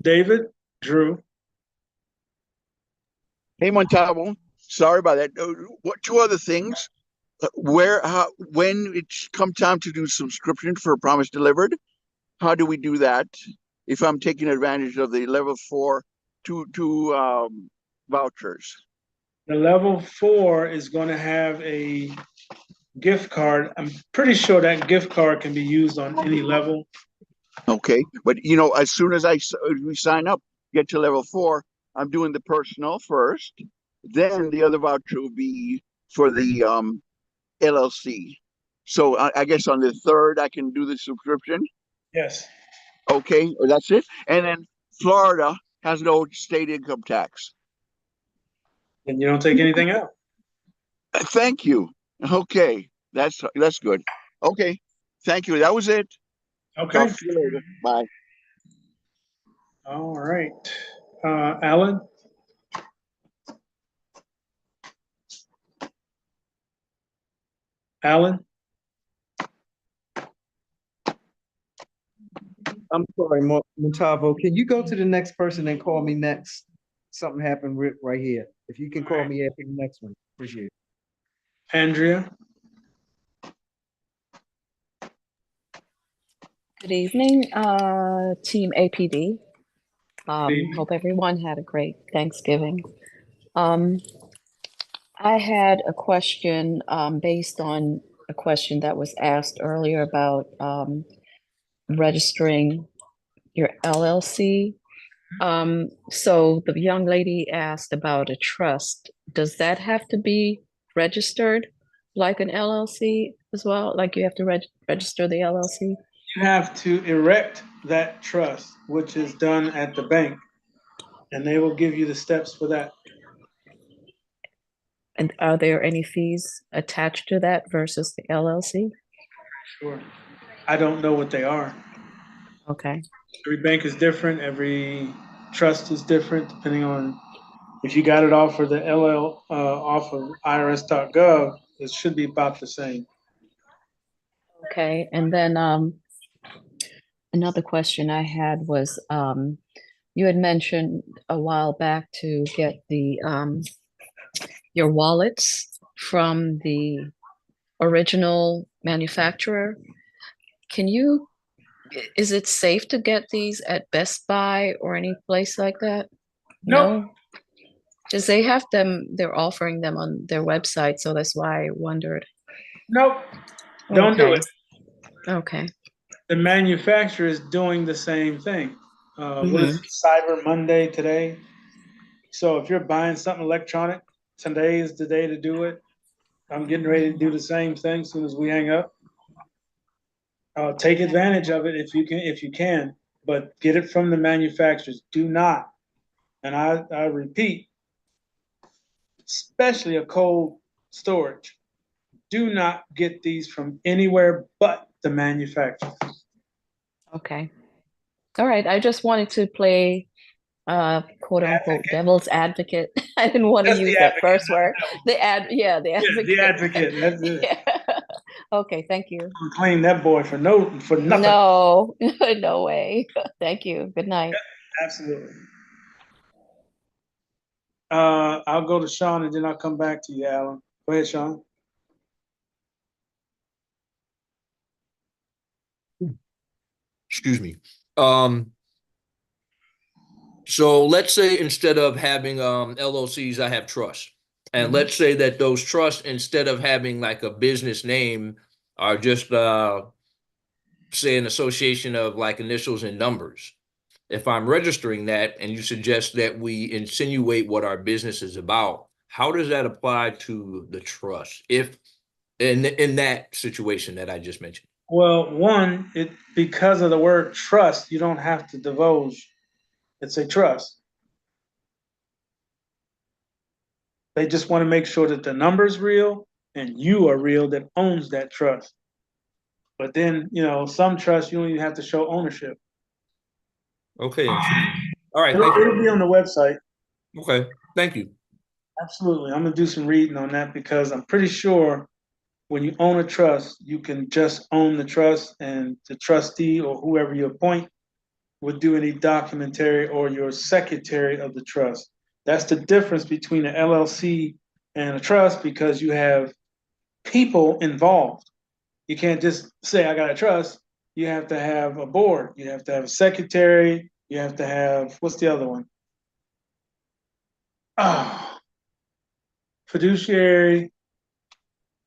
David, Drew. Hey, Montalvo, sorry about that. What 2 other things? When it's come time to do subscription for a promise delivered, how do we do that? If I'm taking advantage of the level 4 two vouchers. The level 4 is going to have a gift card. I'm pretty sure that gift card can be used on any level. Okay, but as soon as we sign up, get to level 4, I'm doing the personal first. Then the other voucher will be for the LLC. So I guess on the 3rd, I can do the subscription. Yes. Okay, that's it. And then Florida has no state income tax. And you don't take anything out. Thank you. Okay, that's good. Okay, thank you. That was it. Okay. Talk to you later. Bye. All right. Alan? Alan? I'm sorry, Montalvo. Can you go to the next person and call me next? Something happened right here. If you can call me after the next one, appreciate it. Andrea? Good evening, Team APD. Hope everyone had a great Thanksgiving. I had a question based on a question that was asked earlier about registering your LLC. So the young lady asked about a trust. Does that have to be registered like an LLC as well? Like you have to register the LLC? You have to erect that trust, which is done at the bank, and they will give you the steps for that. And are there any fees attached to that versus the LLC? Sure. I don't know what they are. Okay. Every bank is different. Every trust is different, depending on if you got it off of the off of irs.gov, it should be about the same. Okay, and then another question I had was you had mentioned a while back to get the your wallets from the original manufacturer. Can you, is it safe to get these at Best Buy or any place like that? Nope. No? Because they have them, they're offering them on their website, so that's why I wondered. Nope. Don't do Okay. it. Okay. The manufacturer is doing the same thing. What is it, Cyber Monday today? So if you're buying something electronic, today is the day to do it. I'm getting ready to do the same thing as soon as we hang up. Take advantage of it if you can, but get it from the manufacturers. Do not, and I repeat, especially a cold storage, do not get these from anywhere but the manufacturer. Okay. All right. I just wanted to play quote unquote devil's advocate. I didn't want to That's the use that advocate, first not the word. The Yeah, the advocate. That's it. Yeah. Okay, thank you. I'm claiming that boy for nothing. No, no way. Thank you. Good night. Absolutely. I'll go to Sean and then I'll come back to you, Alan. Go ahead, Sean. Excuse me. So let's say instead of having LLCs, I have trusts. And let's say that those trusts, instead of having like a business name, are just say an association of like initials and numbers. If I'm registering that and you suggest that we insinuate what our business is about, how does that apply to the trust if in that situation that I just mentioned? Well, one, because of the word trust, you don't have to divulge. It's a trust. They just want to make sure that the number's real and you are real that owns that trust. But then, some trusts you don't even have to show ownership. Okay. All right. Thank It'll you. be on the website. Okay. Thank you. Absolutely. I'm gonna do some reading on that because I'm pretty sure when you own a trust, you can just own the trust and the trustee or whoever you appoint would do any documentary or your secretary of the trust. That's the difference between an LLC and a trust because you have people involved. You can't just say, I got a trust. You have to have a board. You have to have a secretary. You have to have, what's the other one? Fiduciary.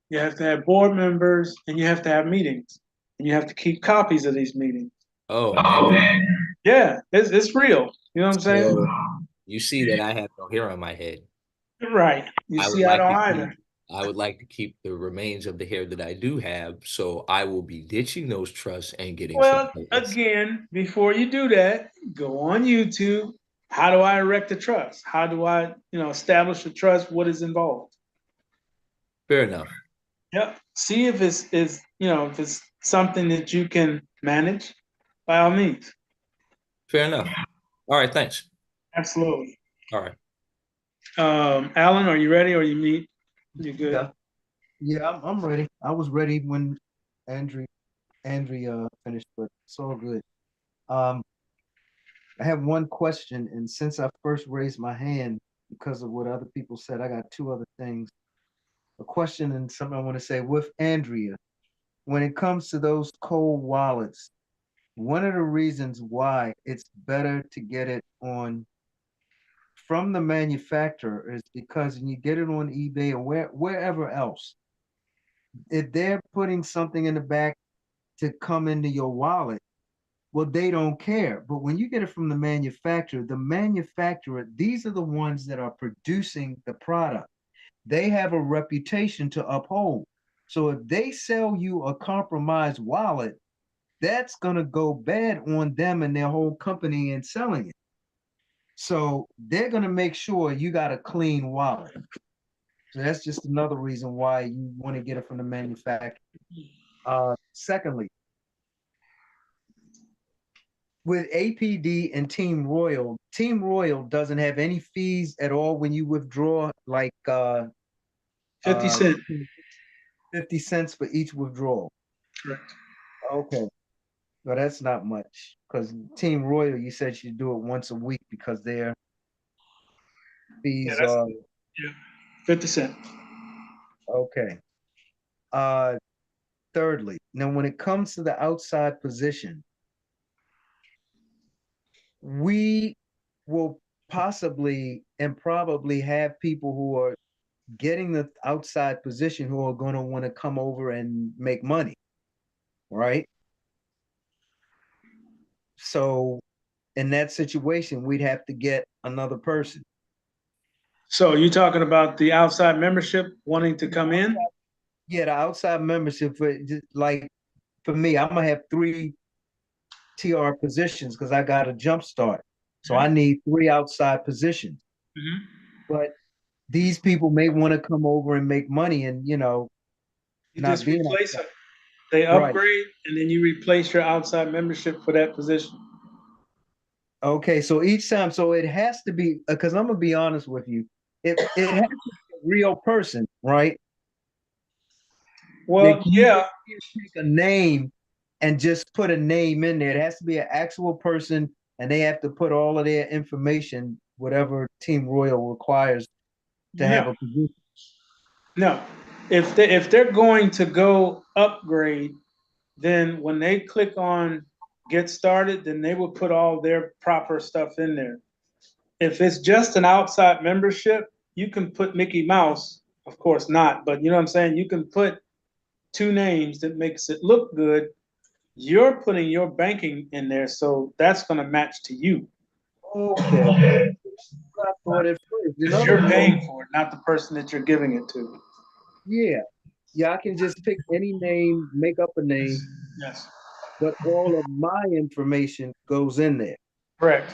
You have to have board members and you have to have meetings. And you have to keep copies of these meetings. Oh, man. Yeah, it's real. You know what I'm saying? So you see that I have no hair on my head. Right. You I would see, I like don't to either. I would like to keep the remains of the hair that I do have, so I will be ditching those trusts and getting Well, something else. again, before you do that, go on YouTube. How do I erect a trust? How do I, establish a trust? What is involved? Fair enough. Yep. See if if it's something that you can manage, by all means. Fair enough. All right, thanks. Absolutely. All right. Alan, are you ready or you need you good? Yeah. Yeah, I'm ready. I was ready when Andrea finished, but it's all good. I have one question, and since I first raised my hand because of what other people said, I got two other things. A question and something I want to say with Andrea. When it comes to those cold wallets, one of the reasons why it's better to get it from the manufacturer is because when you get it on eBay or wherever else, if they're putting something in the back to come into your wallet, well, they don't care. But when you get it from the manufacturer, these are the ones that are producing the product. They have a reputation to uphold. So if they sell you a compromised wallet, that's going to go bad on them and their whole company in selling it. So they're going to make sure you got a clean wallet. So that's just another reason why you want to get it from the manufacturer. Secondly, with APD and Team Royal doesn't have any fees at all when you withdraw, like 50 cents. 50 cents for each withdrawal. Correct. Okay. Well, that's not much, because Team Royal, you said you do it once a week because their Yeah, fees that's are, 50 cents. okay. Uh, thirdly, now when it comes to the outside position, we will possibly and probably have people who are getting the outside position who are going to want to come over and make money, right? So in that situation, we'd have to get another person. So you talking about the outside membership wanting to come in? Yeah, the outside membership for like for me, I'm gonna have 3 TR positions because I got a jump start. So I need 3 outside positions. Mhm. But these people may want to come over and make money and You not just being replace outside. them. They Right. upgrade and then you replace your outside membership for that position. Okay, so each time, so it has to be because I'm gonna be honest with you, it has to be a real person, right? Well, You yeah, can't take a name and just put a name in there. It has to be an actual person, and they have to put all of their information, whatever Team Royal requires to have no, a position. no. If they're going to go upgrade, then when they click on get started, then they will put all their proper stuff in there. If it's just an outside membership, you can put Mickey Mouse, of course not, but you know what I'm saying? You can put 2 names that makes it look good. You're putting your banking in there, so that's going to match to you. Okay. I thought at first. In Because other you're words, paying for it, not the person that you're giving it to. yeah. Yeah, I can just pick any name, make up a name, Yes. but all of my information goes in there. Correct.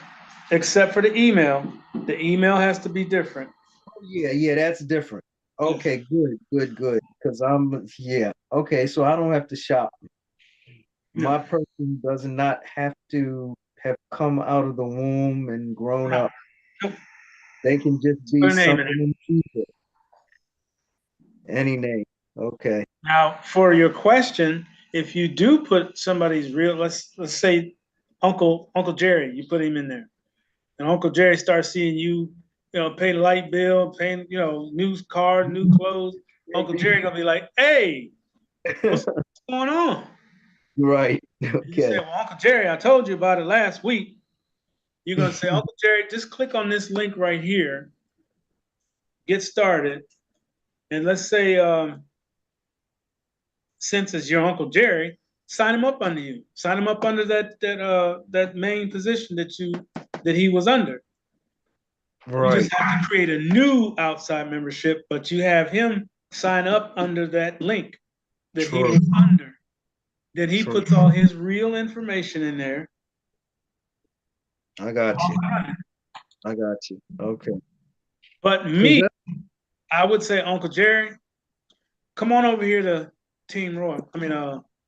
Except for the email. The email has to be different. Oh, yeah, that's different. Okay, good. Because yeah. Okay, so I don't have to shop. My person does not have to have come out of the womb and grown up. They can just be Put a name in something in the future. Any name. Okay. Now, for your question, if you do put somebody's real, let's say Uncle Jerry, you put him in there, and Uncle Jerry starts seeing you, pay the light bill, paying, new car, new clothes. Uncle Jerry gonna be like, "Hey, what's going on?" Right. And you say, Okay. "Well, Uncle Jerry, I told you about it last week." You're gonna say, "Uncle Jerry, just click on this link right here, get started," and let's say, since it's your Uncle Jerry, sign him up under you. Sign him up under that main position that he was under. You Right. just have to create a new outside membership, but you have him sign up under that link that he True. was under. Then he True. puts all his real information in there. I got you. I got you. Okay. But me, I would say, Uncle Jerry, come on over here to Team Roy.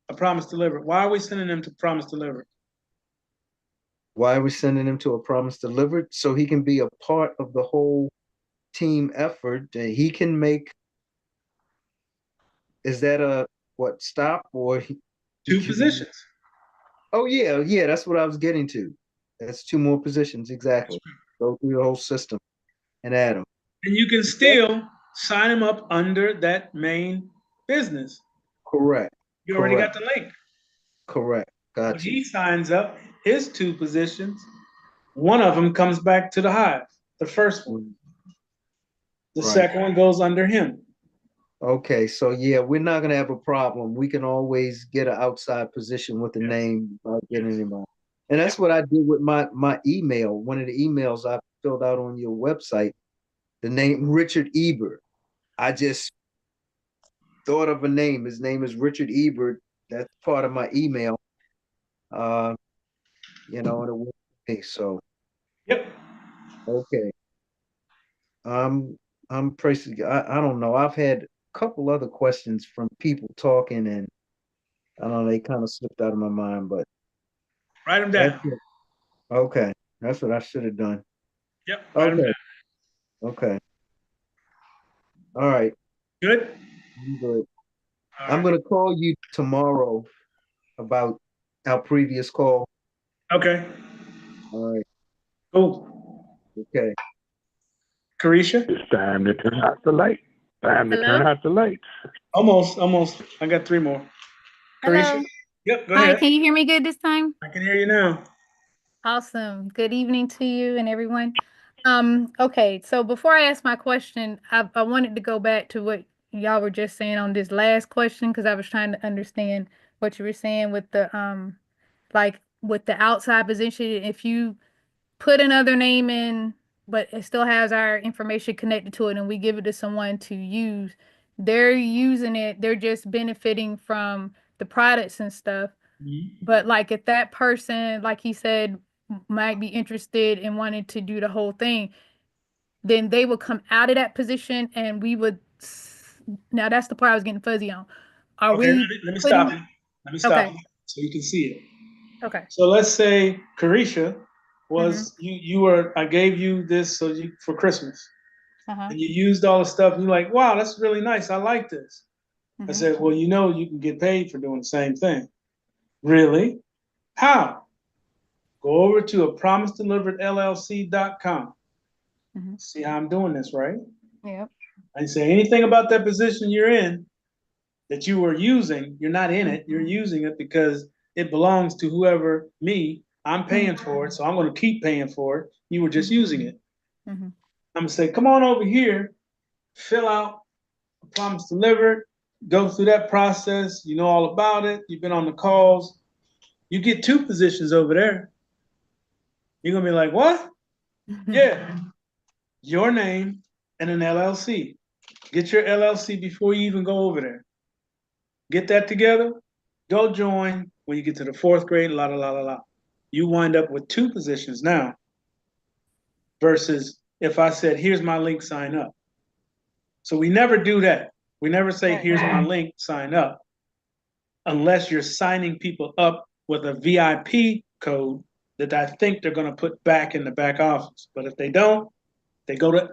A Promise Delivered. Why are we sending them to Promise Delivered? Why are we sending him to a Promise Delivered? So he can be a part of the whole team effort. He can make. Is that a what stop or he 2 can, positions? Oh yeah. That's what I was getting to. That's 2 more positions exactly. Go through the whole system and add them. And you can still sign him up under that main business. Correct. You already got the link. Correct. When Got you. he signs up, his 2 positions, one of them comes back to the hive, the first one. The Right. second one goes under him. Okay, so yeah, we're not gonna have a problem. We can always get an outside position with the name without getting anybody. And that's what I did with my email. One of the emails I filled out on your website, the name Richard Ebert. I just thought of a name. His name is Richard Ebert. That's part of my email. And it went okay, so Yep. okay. I'm pressing. I don't know. I've had a couple other questions from people talking, and I don't know, they kind of slipped out of my mind, but Write them that's down. it. Okay. That's what I should have done. Yep. Write them Okay. down. Okay. All right. Good. I'm good. I'm gonna call you tomorrow about our previous call. Okay, All right, cool. okay. Carisha? It's time to turn out the light. Time to turn Hello? out the lights. Almost. I got three more. Carisha? Hello. Yep, go Hi, ahead. can you hear me good this time? I can hear you now. Awesome. Good evening to you and everyone. Okay, so before I ask my question, I wanted to go back to what y'all were just saying on this last question because I was trying to understand what you were saying with the like with the outside position. If you put another name in, but it still has our information connected to it, and we give it to someone to use, they're using it, they're just benefiting from the products and stuff. But like if that person, like he said, might be interested in wanting to do the whole thing, then they would come out of that position and we would now that's the part I was getting fuzzy on. Are Okay, we let me putting stop you. Let me stop okay, you so you can see it. okay. So let's say Carisha was Mm-hmm. you were I gave you this so you for Christmas Uh-huh. and you used all the stuff and you're like, wow, that's really nice. I like this. I Mm-hmm. said, well, you know, you can get paid for doing the same thing. Really? How? Go over to a promisedeliveredllc.com. Mm-hmm. See how I'm doing this, right? Yep. I didn't say anything about that position you're in that you were using. You're not in it. You're using it because it belongs to whoever, me. I'm paying for it, so I'm going to keep paying for it. You were just using it. Mm-hmm. I'm going to say, come on over here, fill out a promise delivered, go through that process. You know all about it. You've been on the calls. You get two positions over there. You're going to be like, what? Yeah, your name and an LLC. Get your LLC before you even go over there. Get that together. Go join when you get to the fourth grade, la la la la la. You wind up with two positions now versus if I said, here's my link, sign up. So we never do that. We never say, here's my link, sign up, unless you're signing people up with a VIP code that I think they're going to put back in the back office. But if they don't, they go to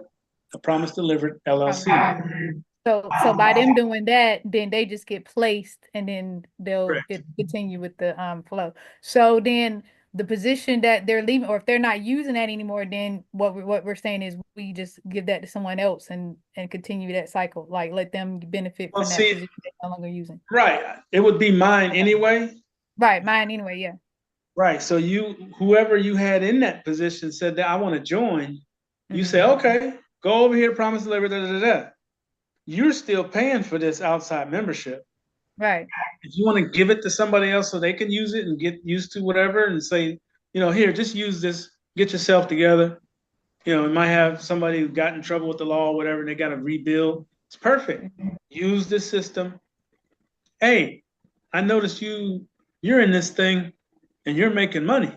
a Promise Delivered LLC. So by them doing that, then they just get placed and then they'll Correct. continue with the flow. So then the position that they're leaving, or if they're not using that anymore, then what we're saying is we just give that to someone else and continue that cycle. Like let them benefit Well, from that see, position they're no longer using. right. It would be mine anyway. Right, mine anyway, yeah. Right. So whoever you had in that position said that I want to join, you say, okay, go over here, Promise Delivered, da da da. You're still paying for this outside membership. Right. If you want to give it to somebody else so they can use it and get used to whatever and say, here, just use this, get yourself together. You might have somebody who got in trouble with the law or whatever, and they got to rebuild. It's perfect. Use this system. Hey, I noticed you're in this thing and you're making money.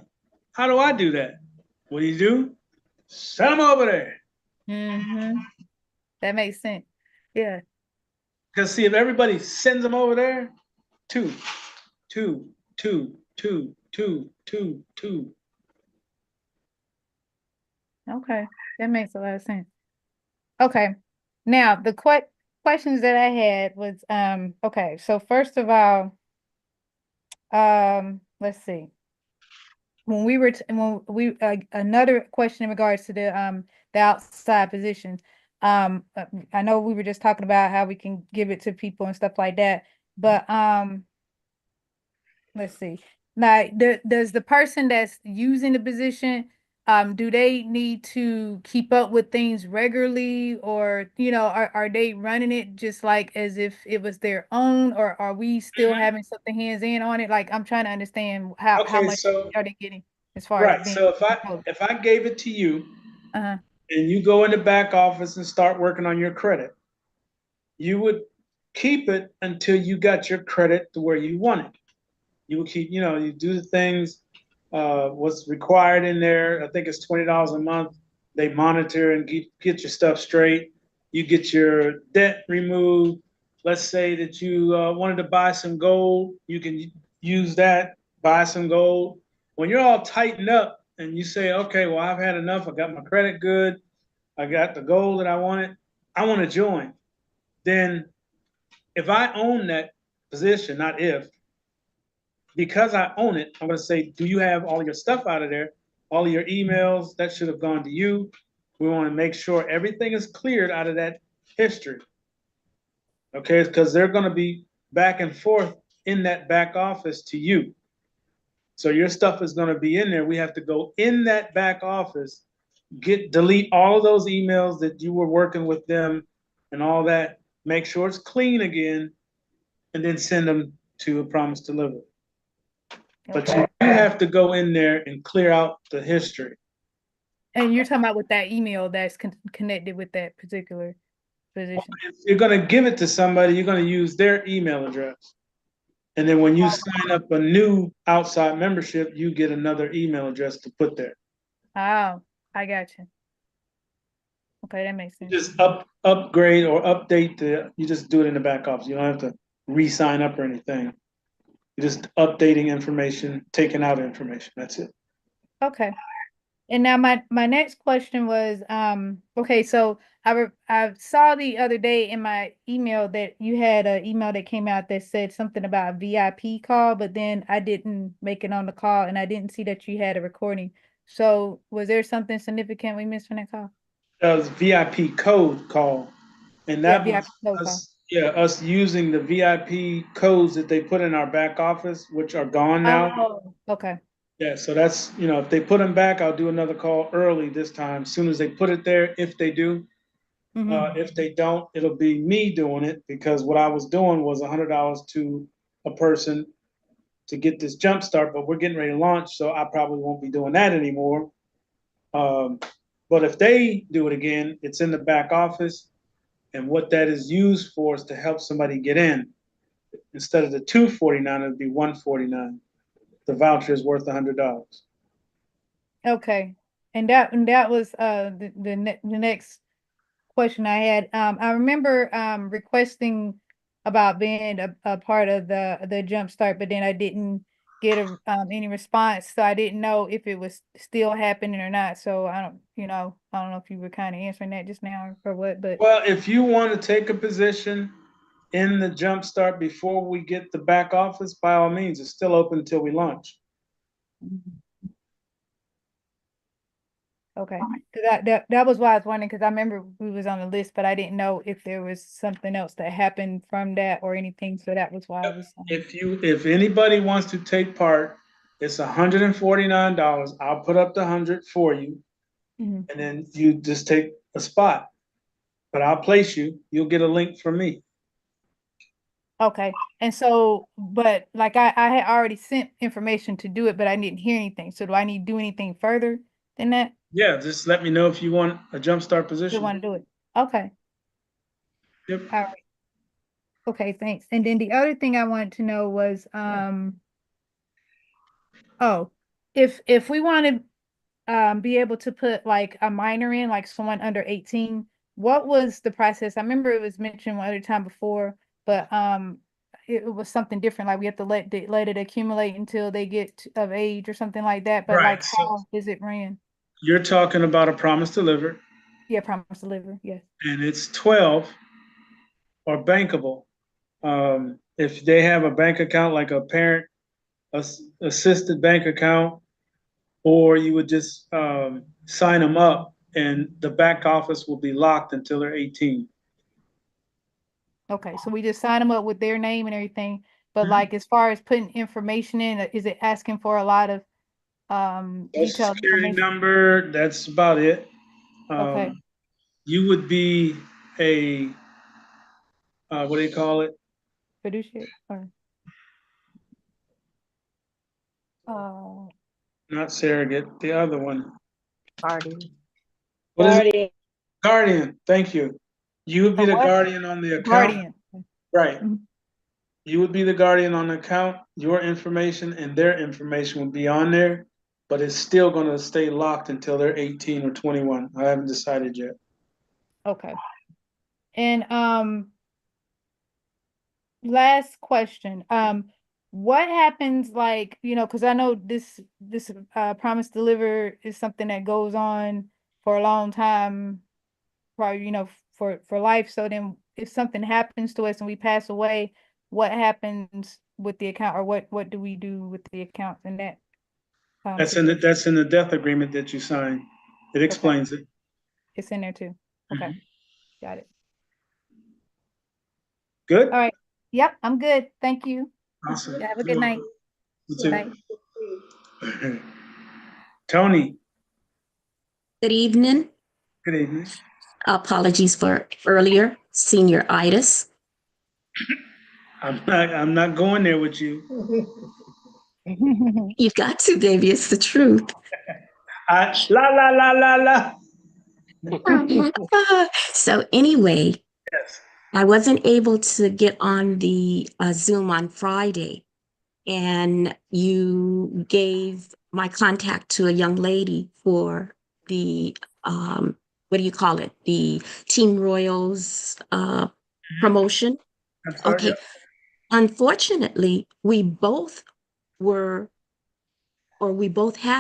How do I do that? What do? Send them over there. Mm-hmm. That makes sense. Yeah. Because see, if everybody sends them over there, two. Okay. That makes a lot of sense. Okay. Now the questions that I had was okay, so first of all, let's see. When we another question in regards to the outside position. I know we were just talking about how we can give it to people and stuff like that, but let's see. Now, does the person that's using the position, do they need to keep up with things regularly, or are they running it just like as if it was their own, or are we still having something hands in on it? Like I'm trying to understand how Okay, much so are they getting as far as right. being So controlled? if I gave it to you Uh-huh. and you go in the back office and start working on your credit, you would keep it until you got your credit to where you want it. You would keep, you do the things, what's required in there. I think it's $20 a month. They monitor and get your stuff straight. You get your debt removed. Let's say that you wanted to buy some gold. You can use that, buy some gold. When you're all tightened up and you say, okay, well, I've had enough. I got my credit good. I got the gold that I wanted. I want to join. Then if I own that position, not if. Because I own it, I'm gonna say, do you have all your stuff out of there? All of your emails, that should have gone to you. We wanna make sure everything is cleared out of that history. Okay, because they're gonna be back and forth in that back office to you. So your stuff is gonna be in there. We have to go in that back office, delete all of those emails that you were working with them and all that, make sure it's clean again, and then send them to a Promise Deliver. But you do have to go in there and clear out the history. And you're talking about with that email that's connected with that particular position. If you're gonna give it to somebody, you're gonna use their email address. And then when you sign up a new outside membership, you get another email address to put there. Oh, I got you. Okay, that makes sense. Just upgrade or update you just do it in the back office. You don't have to re-sign up or anything. You're just updating information, taking out information. That's it. Okay. And now my next question was, okay, so I saw the other day in my email that you had an email that came out that said something about a VIP call, but then I didn't make it on the call and I didn't see that you had a recording. So was there something significant we missed from that call? That was VIP code call. And that Yeah, was VIP code call. us using the VIP codes that they put in our back office, which are gone now. Oh, okay. Yeah, so that's, if they put them back, I'll do another call early this time, as soon as they put it there, if they do. If they don't, it'll be me doing it, because what I was doing was $100 to a person to get this jump start, but we're getting ready to launch, so I probably won't be doing that anymore. But if they do it again, it's in the back office, and what that is used for is to help somebody get in. Instead of the $249, it'd be $149. The voucher is worth $100. Okay. And that was the next question I had. I remember requesting about being a part of the jump start, but then I didn't get any response, so I didn't know if it was still happening or not. So I don't know if you were kind of answering that just now or what, but Well, if you want to take a position in the jump start before we get the back office, by all means, it's still open until we launch. okay. Because that was why I was wondering, because I remember we was on the list, but I didn't know if there was something else that happened from that or anything. So that was why I was. If anybody wants to take part, it's $149. I'll put up the 100 for you, and then you just take a spot. But I'll place you. You'll get a link from me. Okay. And so, but like I had already sent information to do it, but I didn't hear anything. So do I need to do anything further than that? Yeah, just let me know if you want a jump start You position. want to do it? Okay. Yep. All right. Okay, thanks. And then the other thing I wanted to know was, if we want to be able to put like a minor in, like someone under 18, what was the process? I remember it was mentioned one other time before, but it was something different. Like we have to let it accumulate until they get of age or something like that. But Right, like, how is it ran? You're talking about a Promise Delivered, Yeah, Promise Deliver. Yes. and it's 12 or bankable. If they have a bank account, like a parent assisted bank account, or you would just sign them up, and the back office will be locked until they're 18. Okay, so we just sign them up with their name and everything, but like as far as putting information in, is it asking for a lot of Social detailed security information? number, that's about it. Okay. You would be a what do you call it? Fiduciary or Not surrogate, the other one. Guardian. What is it? Guardian. Thank you. You would be A the what? guardian on the account. guardian. Right. You would be the guardian on the account. Your information and their information would be on there, but it's still going to stay locked until they're 18 or 21. I haven't decided yet. Okay. And last question. What happens, like, because I know this Promise Deliver is something that goes on for a long time, probably, for life. So then if something happens to us and we pass away, what happens with the account, or what do we do with the accounts in that? That's in the death agreement that you signed. It explains it. It's in there too. Okay, got it. Good? All right. Yep, I'm good. Thank you. Awesome. Have a good night. You too. Bye. Tony, Good evening. good evening. Apologies for earlier, senioritis. I'm not going there with you. You've got to, baby. It's the truth. La la la la la. So anyway, Yes. I wasn't able to get on the Zoom on Friday, and you gave my contact to a young lady for the what do you call it? The Team Royals promotion. I'm sorry, Okay. yeah. Unfortunately, we both had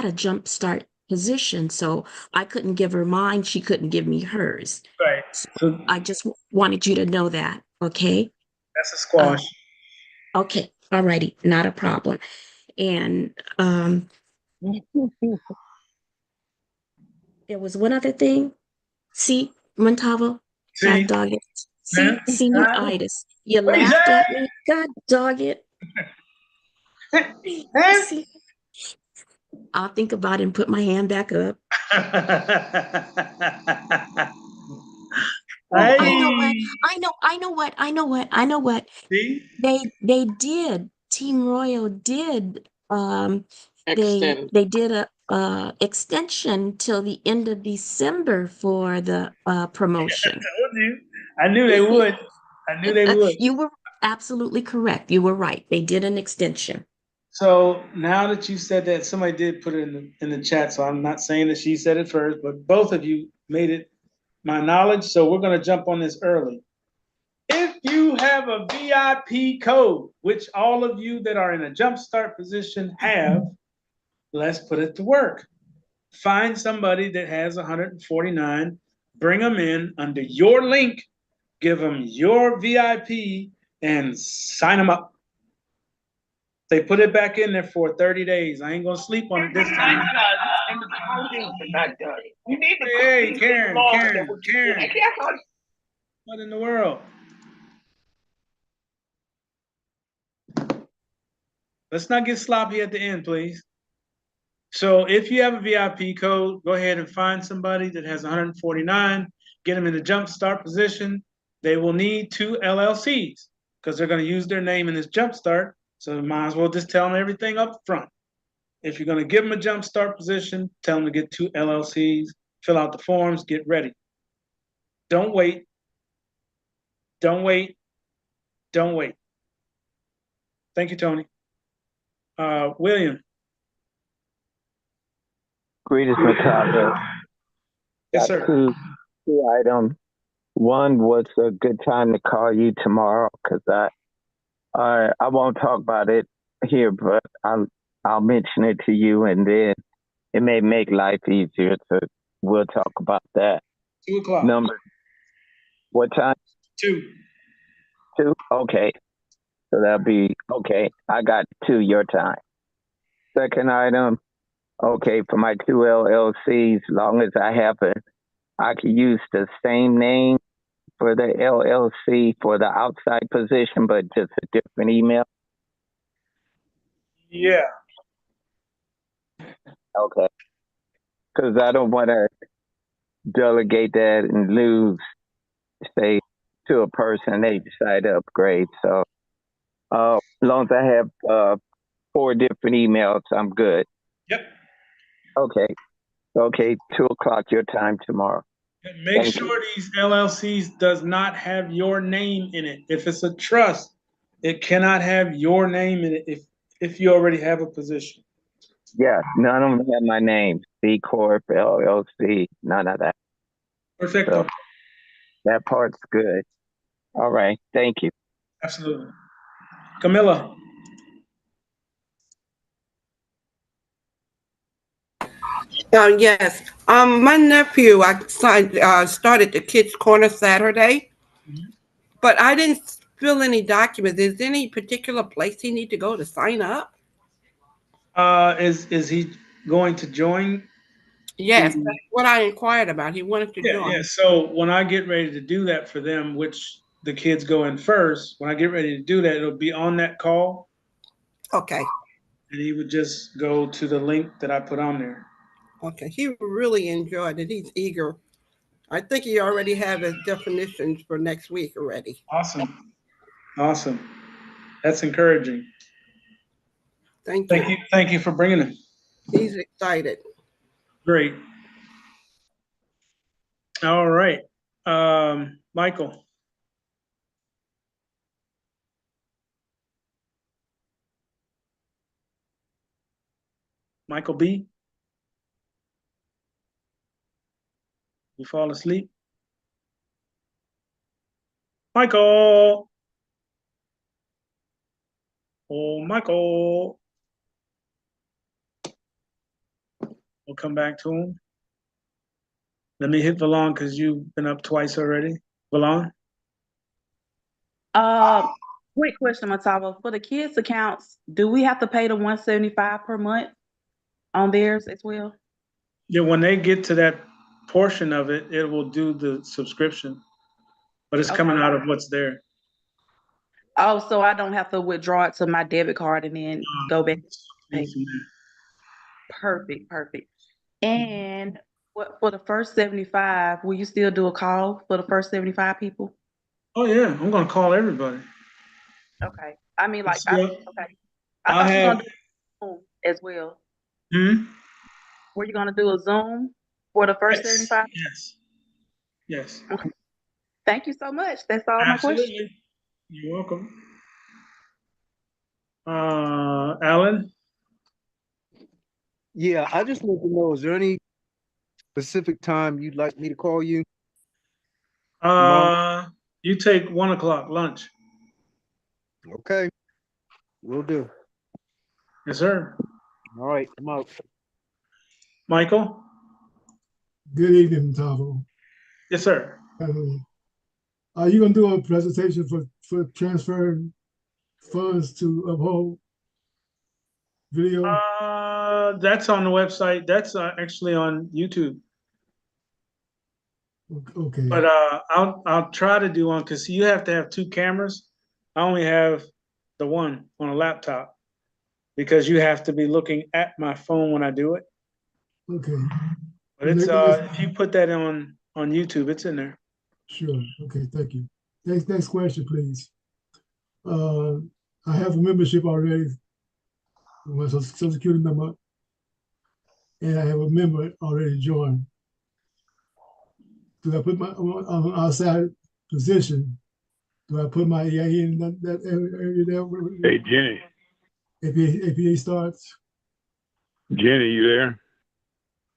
a jump start position, so I couldn't give her mine. She couldn't give me hers. Right. So I just wanted you to know that. Okay. that's a squash. Okay. Alrighty. Not a problem. And there was one other thing. See, Montavo, See? God dog it. See, Huh? senioritis. You What is laughed that? at me. God dog it. See? I'll think about it and put my hand back up. Oh, I know what. See? They did. Team Royal did. Extend. They did a extension till the end of December for the promotion. Told you. I knew they would. I knew they would. You were absolutely correct. You were right. They did an extension. So now that you said that, somebody did put it in the chat. So I'm not saying that she said it first, but both of you made it my knowledge. So we're going to jump on this early. If you have a VIP code, which all of you that are in a jumpstart position have, let's put it to work. Find somebody that has 149, bring them in under your link, give them your VIP, and sign them up. They put it back in there for 30 days. I ain't gonna sleep on it this time. Hey, Karen. What in the world? Let's not get sloppy at the end, please. So if you have a VIP code, go ahead and find somebody that has 149, get them in the jump start position. They will need 2 LLCs because they're going to use their name in this jump start. So might as well just tell them everything up front. If you're going to give them a jump start position, tell them to get 2 LLCs, fill out the forms, get ready. Don't wait. Don't wait. Don't wait. Thank you, Tony. William. Greetings, Macabre. Yes, sir. Two items. One, what's a good time to call you tomorrow? Because I won't talk about it here, but I'll mention it to you, and then it may make life easier. So we'll talk about that. 2 o'clock. Number. What time? 2. 2. Okay. So that'll be okay. I got 2 your time. Second item. Okay, for my 2 LLCs, long as I have I can use the same name for the LLC for the outside position, but just a different email. Yeah. Okay. Because I don't want to delegate that and lose, say, to a person they decide to upgrade. So as long as I have 4 different emails, I'm good. Yep. Okay, 2 o'clock your time tomorrow. Make Thank sure these LLCs does not have your name in it. If it's a trust, it cannot have your name in it if you already have a position. Yeah, none of them have my name. C Corp, LLC, none of that. Perfecto. So that part's good. All right, thank you. Absolutely. Camilla. Yes. My nephew, I started the Kids Corner Saturday, but I didn't fill any documents, is there any particular place he need to go to sign up? Is he going to join? Yes, the- that's what I inquired about. He wanted to Yeah, join. yeah. So when I get ready to do that for them, which the kids go in first, when I get ready to do that, it'll be on that call. Okay. And he would just go to the link that I put on there. Okay, he really enjoyed it. He's eager. I think he already have his definitions for next week already. Awesome. Awesome. That's encouraging. Thank Thank you. you. Thank you for bringing him. He's excited. Great. All right. Michael. Michael B. You fall asleep? Michael. Oh, Michael. We'll come back to him. Let me hit Valon because you've been up twice already. Valon? Quick question, Matava. For the kids' accounts, do we have to pay the $175 per month on theirs as well? Yeah, when they get to that portion of it, it will do the subscription, but it's coming out of what's there. Oh, so I don't have to withdraw it to my debit card and then go back. Perfect, perfect. And what for the first 75, will you still do a call for the first 75 people? Oh yeah, I'm gonna call everybody. Okay. I mean, like, Yeah. okay. I I thought you were have- gonna do Zoom as well. Hmm? Were you gonna do a Zoom for the first 75? Yes. Yes. Okay. Thank you so much. That's all my questions. Absolutely. You're welcome. Alan? Yeah, I just want to know, is there any specific time you'd like me to call you? You take 1 o'clock lunch. Okay, will do. Yes, sir. All right, I'm out. Michael? Good evening, Tavo. Yes, sir. Are you gonna do a presentation for transferring funds to Uphold video? That's on the website. That's actually on YouTube. Okay. But I'll try to do one because you have to have 2 cameras. I only have the one on a laptop because you have to be looking at my phone when I do it. Okay. But it's if you put that on YouTube, it's in there. Sure. Okay. Thank you. Next question, please. I have a membership already, my Social Security number, and I have a member already joined. Do I put my on outside position? Do I put my EIA in that area there? Hey, Jenny. APA starts. Jenny, you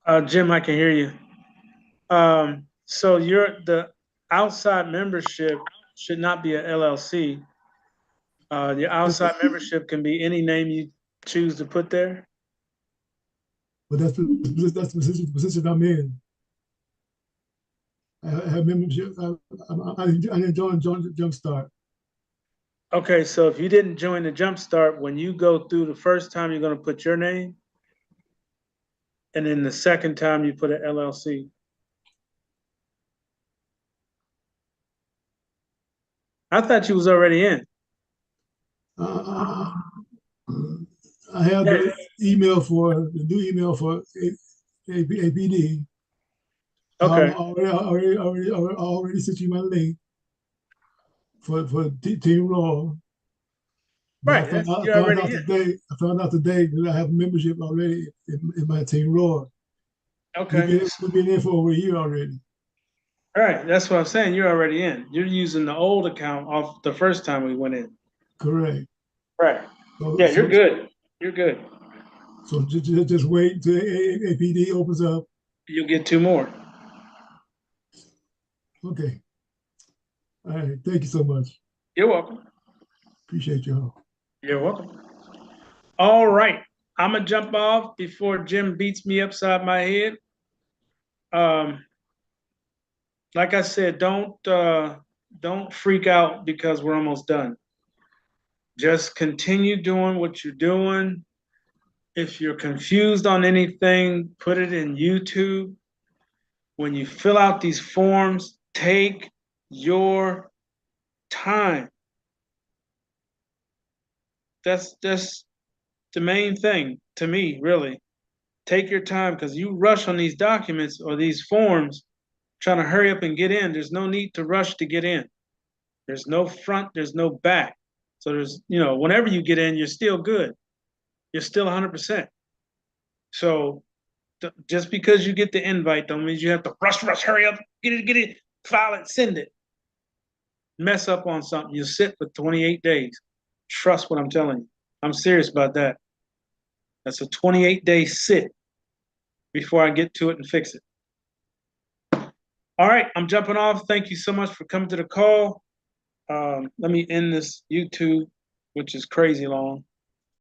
there? Jim, I can hear you. So the outside membership should not be a LLC. Your outside membership can be any name you choose to put there. But that's the position I'm in. I have membership. I didn't join Jumpstart. Okay, so if you didn't join the Jumpstart, when you go through the first time, you're going to put your name. And then the second time, you put an LLC. I thought you was already in. I have the email the new email for APD. Okay. I already sent you my link for Team Raw. Right, I found out today that I have membership already in my Team Raw. Okay. We've been in for over a year already. All right, that's what I'm saying. You're already in. You're using the old account off the first time we went in. Correct. Right. Yeah, you're good. You're good. So just wait until APD opens up. You'll get 2 more. Okay. All right. Thank you so much. You're welcome. Appreciate your help. You're welcome. All right. I'm going to jump off before Jim beats me upside my head. Like I said, don't don't freak out because we're almost done. Just continue doing what you're doing. If you're confused on anything, put it in YouTube. When you fill out these forms, take your time. That's the main thing to me, really. Take your time, because you rush on these documents or these forms, trying to hurry up and get in. There's no need to rush to get in. There's no front, there's no back. So there's, whenever you get in, you're still good. You're still 100%. So just because you get the invite don't mean you have to rush, hurry up, get it, file it, send it. Mess up on something, you sit for 28 days. Trust what I'm telling you. I'm serious about that. That's a 28-day sit before I get to it and fix it. All right, I'm jumping off. Thank you so much for coming to the call. Let me end this YouTube, which is crazy long.